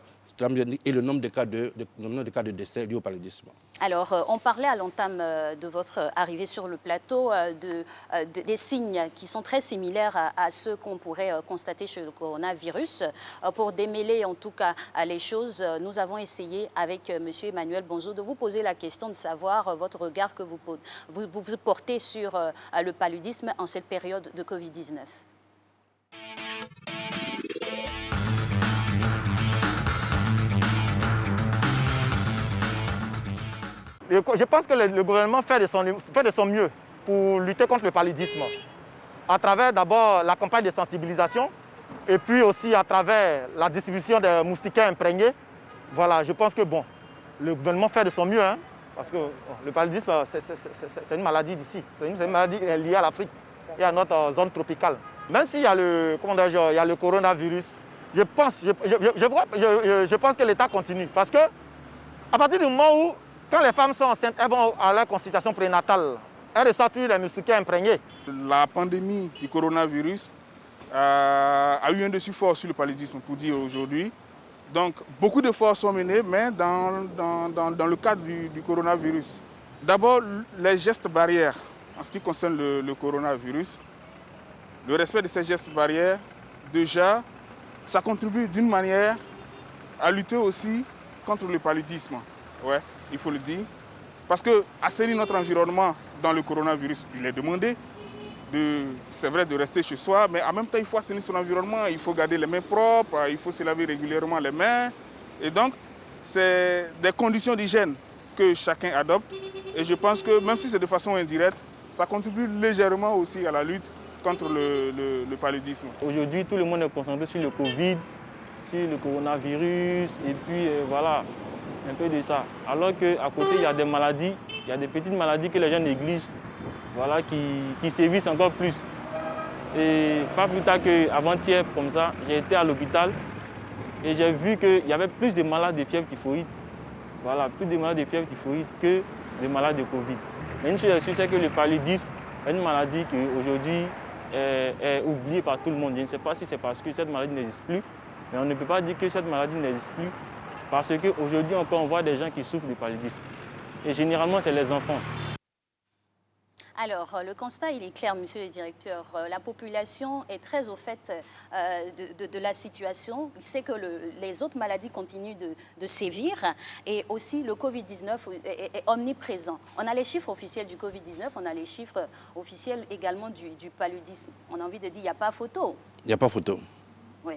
[SPEAKER 18] et le nombre de cas de décès liés au paludisme.
[SPEAKER 10] Alors, on parlait à l'entame de votre arrivée sur le plateau des signes qui sont très similaires à ceux qu'on pourrait constater chez le coronavirus. Pour démêler en tout cas les choses, nous avons essayé avec M. Emmanuel Bonzo de vous poser la question de savoir votre regard que vous portez sur le paludisme en cette période de Covid-19.
[SPEAKER 19] Je pense que le gouvernement fait de son mieux pour lutter contre le paludisme, à travers d'abord la campagne de sensibilisation et puis aussi à travers la distribution des moustiquaires imprégnés. Voilà, je pense que bon, le gouvernement fait de son mieux, hein, parce que le paludisme, c'est une maladie d'ici, c'est une maladie liée à l'Afrique et à notre zone tropicale. Même s'il y a le coronavirus, je pense que l'État continue, parce que à partir du moment où quand les femmes sont enceintes, elles vont à leur consultation prénatale. Elles ressortent les moustiquaires imprégnés.
[SPEAKER 15] La pandémie du coronavirus a eu un dessus fort sur le paludisme, pour dire aujourd'hui. Donc, beaucoup d'efforts sont menés, mais dans le cadre du coronavirus. D'abord, les gestes barrières en ce qui concerne le coronavirus. Le respect de ces gestes barrières, déjà, ça contribue d'une manière à lutter aussi contre le paludisme. Ouais. Il faut le dire, parce que assainir notre environnement dans le coronavirus, il est demandé, c'est vrai, de rester chez soi, mais en même temps, il faut assainir son environnement, il faut garder les mains propres, il faut se laver régulièrement les mains. Et donc, c'est des conditions d'hygiène que chacun adopte. Et je pense que même si c'est de façon indirecte, ça contribue légèrement aussi à la lutte contre le paludisme.
[SPEAKER 20] Aujourd'hui, tout le monde est concentré sur le Covid, sur le coronavirus, et puis voilà. Un peu de ça. Alors qu'à côté, il y a des maladies, il y a des petites maladies que les gens négligent, voilà, qui sévissent encore plus. Et pas plus tard qu'avant-hier, comme ça, j'ai été à l'hôpital et j'ai vu qu'il y avait plus de malades de fièvre typhoïde. Voilà, plus de malades de fièvre typhoïde que de malades de Covid. Mais une chose est sûre, c'est que le paludisme est une maladie qui aujourd'hui est oubliée par tout le monde. Je ne sais pas si c'est parce que cette maladie n'existe plus, mais on ne peut pas dire que cette maladie n'existe plus. Parce qu'aujourd'hui encore, on voit des gens qui souffrent du paludisme. Et généralement, c'est les enfants.
[SPEAKER 10] Alors, le constat, il est clair, monsieur le directeur. La population est très au fait de la situation. Il sait que les autres maladies continuent de sévir. Et aussi, le Covid-19 est omniprésent. On a les chiffres officiels du Covid-19, on a les chiffres officiels également du paludisme. On a envie de dire, il n'y a pas photo.
[SPEAKER 18] Il n'y a pas photo.
[SPEAKER 10] Oui.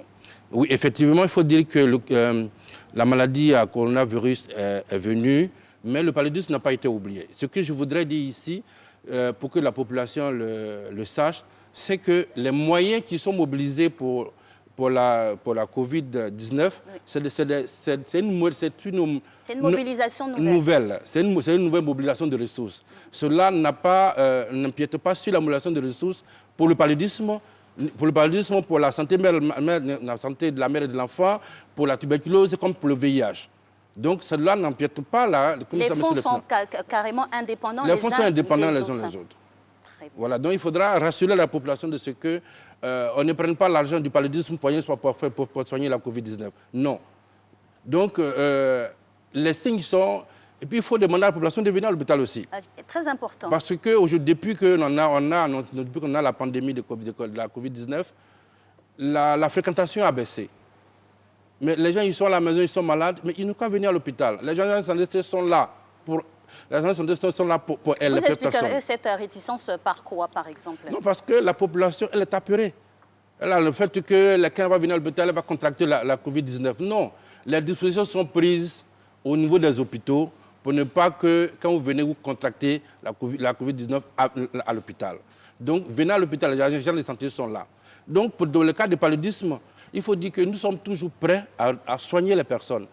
[SPEAKER 18] Oui, effectivement, il faut dire que la maladie à coronavirus est venue, mais le paludisme n'a pas été oublié. Ce que je voudrais dire ici, pour que la population le sache, c'est que les moyens qui sont mobilisés pour la Covid-19, c'est une
[SPEAKER 10] mobilisation
[SPEAKER 18] nouvelle. C'est une nouvelle mobilisation de ressources. Cela n'empiète pas sur la mobilisation de ressources pour le paludisme, pour la santé de la mère et de l'enfant, pour la tuberculose comme pour le VIH. Donc, cela n'empiète pas là.
[SPEAKER 10] Les fonds sont carrément indépendants
[SPEAKER 18] les fonds sont indépendants les uns des autres. Voilà, donc il faudra rassurer la population de ce que on ne prenne pas l'argent du paludisme pour soigner la Covid-19. Non. Donc, les signes sont... Et puis, il faut demander à la population de venir à l'hôpital aussi.
[SPEAKER 10] Très important.
[SPEAKER 18] Parce que depuis qu'on a la pandémie de la Covid-19, la fréquentation a baissé. Mais les gens, ils sont à la maison, ils sont malades, mais ils n'ont qu'à venir à l'hôpital. Les gens de santé sont là pour elles.
[SPEAKER 10] Vous expliquerez cette réticence par quoi, par exemple?
[SPEAKER 18] Non, parce que la population, elle est apeurée. Elle a le fait que quelqu'un va venir à l'hôpital, elle va contracter la Covid-19. Non, les dispositions sont prises au niveau des hôpitaux pour ne pas que, quand vous venez, vous contractez la Covid-19 à l'hôpital. Donc, venez à l'hôpital, les gens de santé sont là. Donc, dans le cas du paludisme, il faut dire que nous sommes toujours prêts à soigner les personnes.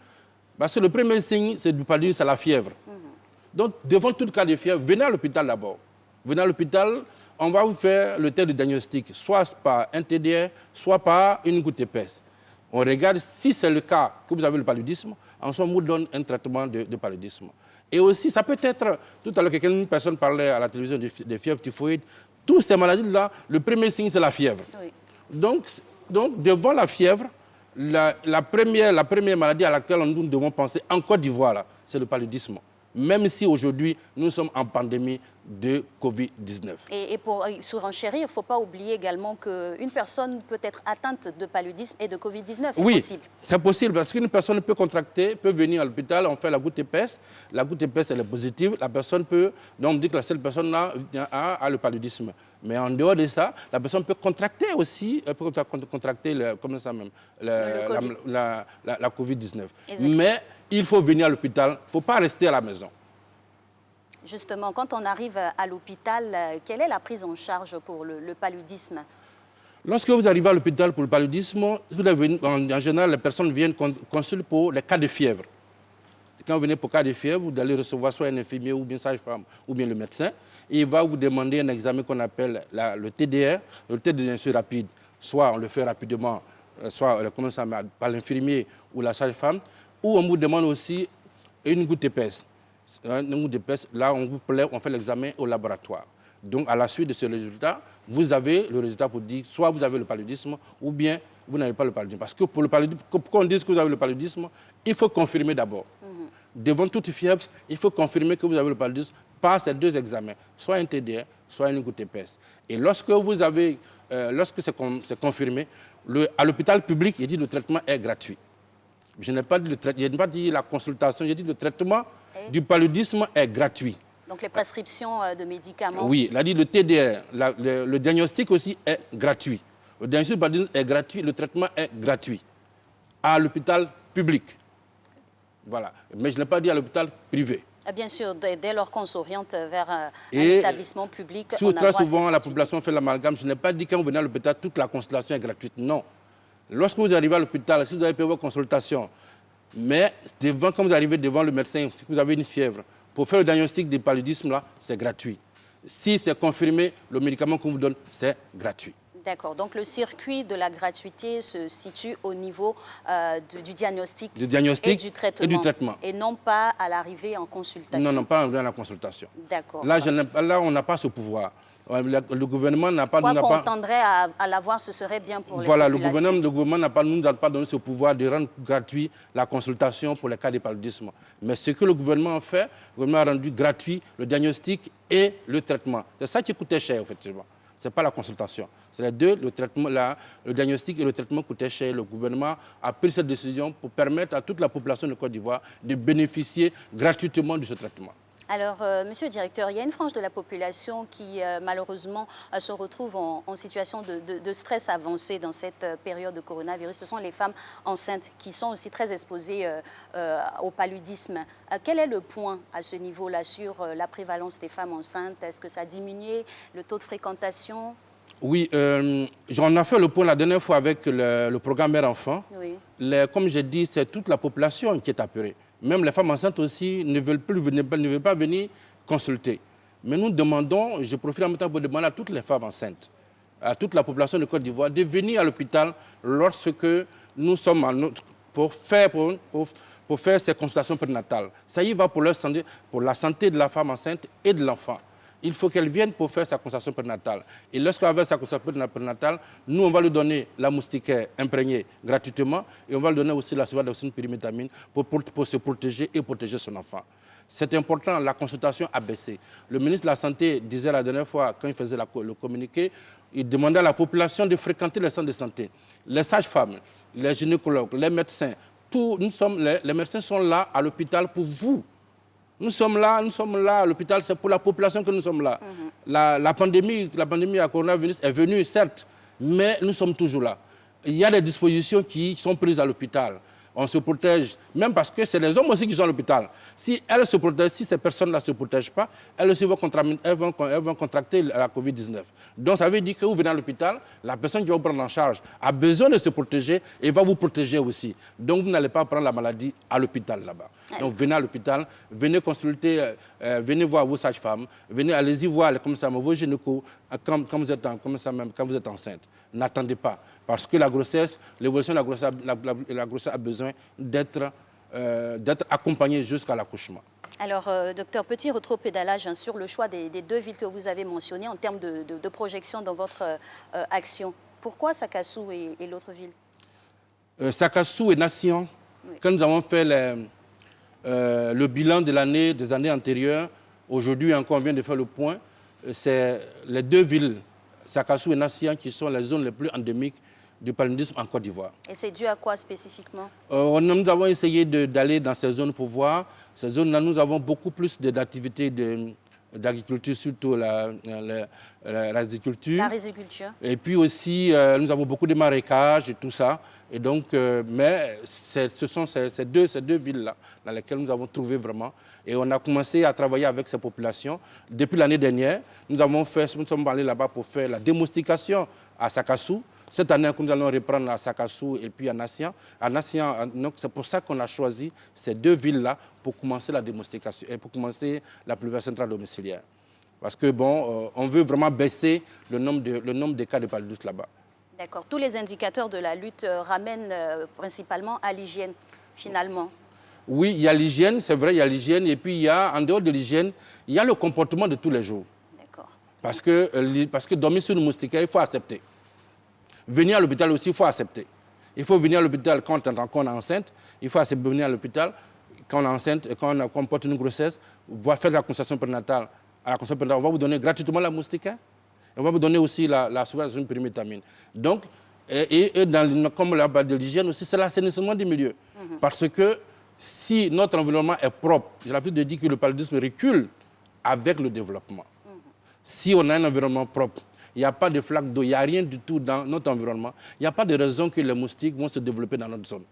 [SPEAKER 18] Parce que le premier signe du paludisme, c'est la fièvre. Donc, devant tout cas de fièvre, venez à l'hôpital d'abord. Venez à l'hôpital, on va vous faire le test de diagnostic, soit par un TDR, soit par une goutte épaisse. On regarde si c'est le cas que vous avez le paludisme, ensuite on vous donne un traitement de paludisme. Et aussi, ça peut être, tout à l'heure, une personne parlait à la télévision de fièvre typhoïde, toutes ces maladies-là, le premier signe, c'est la fièvre.
[SPEAKER 10] Oui.
[SPEAKER 18] Donc, devant la fièvre, la première maladie à laquelle nous devons penser en Côte d'Ivoire, c'est le paludisme. Même si aujourd'hui, nous sommes en pandémie de Covid-19.
[SPEAKER 10] Et pour surenchérir, il ne faut pas oublier également qu'une personne peut être atteinte de paludisme et de Covid-19, c'est possible. Oui,
[SPEAKER 18] c'est possible parce qu'une personne peut contracter, peut venir à l'hôpital, on fait la goutte épaisse. La goutte épaisse, elle est positive. La personne peut, donc on dit que la seule personne a le paludisme. Mais en dehors de ça, la personne peut contracter aussi, la Covid-19. Mais il faut venir à l'hôpital, il ne faut pas rester à la maison.
[SPEAKER 10] Justement, quand on arrive à l'hôpital, quelle est la prise en charge pour le paludisme?
[SPEAKER 18] Lorsque vous arrivez à l'hôpital pour le paludisme, en général, les personnes viennent consulter pour les cas de fièvre. Quand vous venez pour cas de fièvre, vous allez recevoir soit un infirmier ou bien sage-femme ou bien le médecin. Et il va vous demander un examen qu'on appelle le TDR, le test de diagnostic rapide. Soit on le fait rapidement, soit par l'infirmier ou la sage-femme, ou on vous demande aussi une goutte épaisse. Là, on fait l'examen au laboratoire. Donc, à la suite de ce résultat, vous avez le résultat pour dire soit vous avez le paludisme ou bien vous n'avez pas le paludisme. Parce que pour le paludisme, pour qu'on dise que vous avez le paludisme, il faut confirmer d'abord. Devant toute fièvre, il faut confirmer que vous avez le paludisme par ces deux examens, soit un TDR, soit une goutte épaisse. Et lorsque c'est confirmé, à l'hôpital public, il dit que le traitement est gratuit. Je n'ai pas dit la consultation, j'ai dit le traitement du paludisme est gratuit.
[SPEAKER 10] Donc les prescriptions de médicaments?
[SPEAKER 18] Oui, il a dit le TDR, le diagnostic aussi est gratuit. Le diagnostic du paludisme est gratuit, le traitement est gratuit à l'hôpital public. Voilà. Mais je n'ai pas dit à l'hôpital privé.
[SPEAKER 10] Bien sûr, dès lors qu'on s'oriente vers un établissement public, on a
[SPEAKER 18] très souvent, la population fait l'amalgame. Je n'ai pas dit quand vous venez à l'hôpital, toute la consultation est gratuite. Non. Lorsque vous arrivez à l'hôpital, si vous avez payé vos consultations, mais quand vous arrivez devant le médecin, si vous avez une fièvre, pour faire le diagnostic du paludisme, là, c'est gratuit. Si c'est confirmé, le médicament qu'on vous donne, c'est gratuit.
[SPEAKER 10] D'accord. Donc le circuit de la gratuité se situe au niveau du diagnostic,
[SPEAKER 18] et du traitement.
[SPEAKER 10] Et non pas à l'arrivée en consultation.
[SPEAKER 18] Non, pas à la consultation.
[SPEAKER 10] D'accord.
[SPEAKER 18] Là, on n'a pas ce pouvoir. Le gouvernement n'a pas...
[SPEAKER 10] Quoi qu'on tendrait à l'avoir, ce serait bien pour les
[SPEAKER 18] populations.
[SPEAKER 10] Voilà,
[SPEAKER 18] le gouvernement nous a pas donné ce pouvoir de rendre gratuit la consultation pour les cas de paludisme. Mais ce que le gouvernement a fait, le gouvernement a rendu gratuit le diagnostic et le traitement. C'est ça qui coûtait cher, effectivement. Ce n'est pas la consultation. C'est les deux, le diagnostic et le traitement coûtaient cher. Le gouvernement a pris cette décision pour permettre à toute la population de Côte d'Ivoire de bénéficier gratuitement de ce traitement.
[SPEAKER 10] Alors, monsieur le directeur, il y a une frange de la population qui, malheureusement, se retrouve en situation de stress avancé dans cette période de coronavirus. Ce sont les femmes enceintes qui sont aussi très exposées au paludisme. Quel est le point à ce niveau-là sur la prévalence des femmes enceintes? Est-ce que ça a diminué le taux de fréquentation?
[SPEAKER 18] Oui, j'en ai fait le point la dernière fois avec le programme Mère-Enfant.
[SPEAKER 10] Oui.
[SPEAKER 18] Comme j'ai dit, c'est toute la population qui est apeurée. Même les femmes enceintes aussi ne veulent pas venir consulter. Mais nous demandons, je profite en même temps pour demander à toutes les femmes enceintes, à toute la population de Côte d'Ivoire, de venir à l'hôpital lorsque nous sommes pour faire ces consultations prénatales. Ça y va pour la santé de la femme enceinte et de l'enfant. Il faut qu'elle vienne pour faire sa consultation prénatale. Et lorsqu'elle va faire sa consultation prénatale, nous, on va lui donner la moustiquaire imprégnée gratuitement et on va lui donner aussi la sulfadoxine pyrimétamine pour se protéger et protéger son enfant. C'est important, la consultation a baissé. Le ministre de la Santé disait la dernière fois, quand il faisait le communiqué, il demandait à la population de fréquenter les centres de santé. Les sages-femmes, les gynécologues, les médecins, les médecins sont là à l'hôpital pour vous. Nous sommes là à l'hôpital, c'est pour la population que nous sommes là. La pandémie à coronavirus est venue, certes, mais nous sommes toujours là. Il y a des dispositions qui sont prises à l'hôpital. On se protège, même parce que c'est les hommes aussi qui sont à l'hôpital. Si ces personnes-là ne se protègent pas, elles aussi vont contracter la Covid-19. Donc ça veut dire que vous venez à l'hôpital, la personne qui va vous prendre en charge a besoin de se protéger et va vous protéger aussi. Donc vous n'allez pas prendre la maladie à l'hôpital là-bas. Donc venez à l'hôpital, venez consulter, venez voir vos sages-femmes, allez-y voir vos gynécos quand vous êtes enceinte. N'attendez pas, parce que l'évolution de la grossesse a besoin d'être accompagnée jusqu'à l'accouchement.
[SPEAKER 10] Alors, docteur, petit rétropédalage sur le choix des deux villes que vous avez mentionnées en termes de projection dans votre action. Pourquoi Sakassou et l'autre ville?
[SPEAKER 18] Sakassou et Nation, oui. Quand nous avons fait le bilan des années antérieures, aujourd'hui encore on vient de faire le point, c'est les deux villes, Sakassou et Nation, qui sont les zones les plus endémiques du paludisme en Côte d'Ivoire.
[SPEAKER 10] Et c'est dû à quoi spécifiquement?
[SPEAKER 18] Nous avons essayé d'aller dans ces zones pour voir. Ces zones-là, nous avons beaucoup plus d'activités d'agriculture, surtout la riziculture.
[SPEAKER 10] La riziculture.
[SPEAKER 18] Et puis aussi, nous avons beaucoup de marécages et tout ça. Et donc, mais ce sont ces deux villes-là dans lesquelles nous avons trouvé vraiment. Et on a commencé à travailler avec ces populations. Depuis l'année dernière, nous sommes allés là-bas pour faire la démoustication à Sakassou. Cette année, nous allons reprendre à Sakassou et puis à Nation. Donc c'est pour ça qu'on a choisi ces deux villes-là pour commencer la démoustication et pour commencer la pulvérisation centrale domiciliaire. Parce que on veut vraiment baisser le nombre de cas de paludisme là-bas.
[SPEAKER 10] D'accord. Tous les indicateurs de la lutte ramènent principalement à l'hygiène, finalement.
[SPEAKER 18] Oui, il y a l'hygiène, c'est vrai, il y a l'hygiène. Et puis, il y a, en dehors de l'hygiène, il y a le comportement de tous les jours.
[SPEAKER 10] D'accord.
[SPEAKER 18] Parce que dormir sur une moustiquaire, il faut accepter. Venir à l'hôpital aussi, il faut accepter. Il faut venir à l'hôpital quand on est enceinte. Il faut venir à l'hôpital quand on est enceinte et quand on porte une grossesse. Faire la consultation prénatale. À la consultation prénatale, on va vous donner gratuitement la moustiquaire. Et on va vous donner aussi la sulfadoxine pyrimétamine. Donc, comme la base de l'hygiène aussi, c'est l'assainissement du milieu. Parce que si notre environnement est propre, j'ai l'habitude de dire que le paludisme recule avec le développement. Si on a un environnement propre, il n'y a pas de flaque d'eau, il n'y a rien du tout dans notre environnement. Il n'y a pas de raison que les moustiques vont se développer dans notre zone.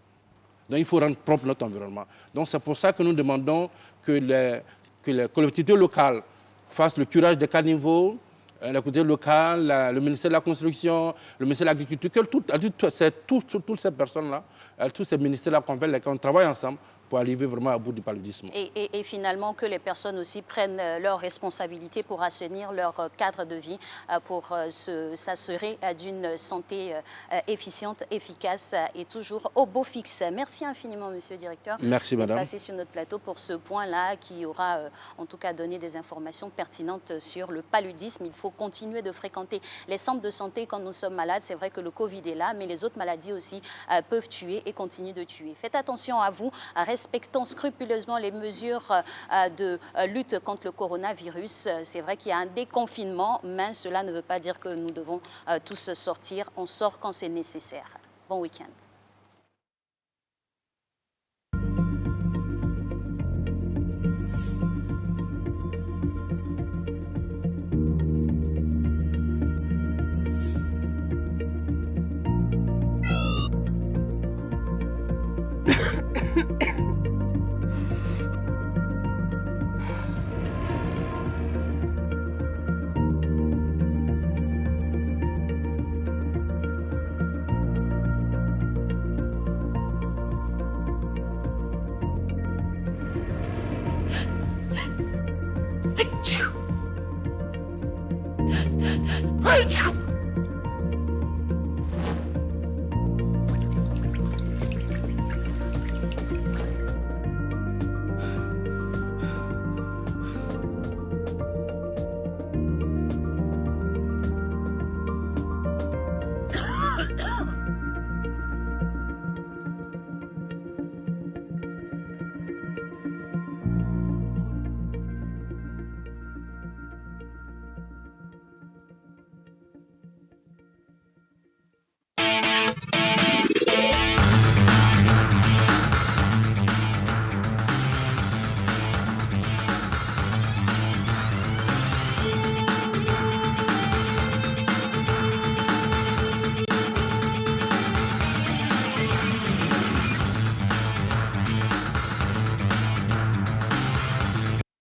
[SPEAKER 18] Donc il faut rendre propre notre environnement. Donc c'est pour ça que nous demandons que les collectivités locales fassent le curage des caniveaux, la collectivité locale, le ministère de la Construction, le ministère de l'Agriculture, que toutes ces personnes-là, tous ces ministères-là qu'on travaille ensemble pour arriver vraiment à bout du paludisme.
[SPEAKER 10] Et finalement, que les personnes aussi prennent leurs responsabilités pour assainir leur cadre de vie, pour s'assurer d'une santé efficiente, efficace et toujours au beau fixe. Merci infiniment, monsieur le directeur.
[SPEAKER 18] Merci, madame.
[SPEAKER 10] De passer sur notre plateau pour ce point-là qui aura en tout cas donné des informations pertinentes sur le paludisme. Il faut continuer de fréquenter les centres de santé quand nous sommes malades. C'est vrai que le Covid est là, mais les autres maladies aussi peuvent tuer et continuent de tuer. Faites attention à vous, respectons scrupuleusement les mesures de lutte contre le coronavirus. C'est vrai qu'il y a un déconfinement, mais cela ne veut pas dire que nous devons tous sortir. On sort quand c'est nécessaire. Bon week-end.
[SPEAKER 21] Achoo!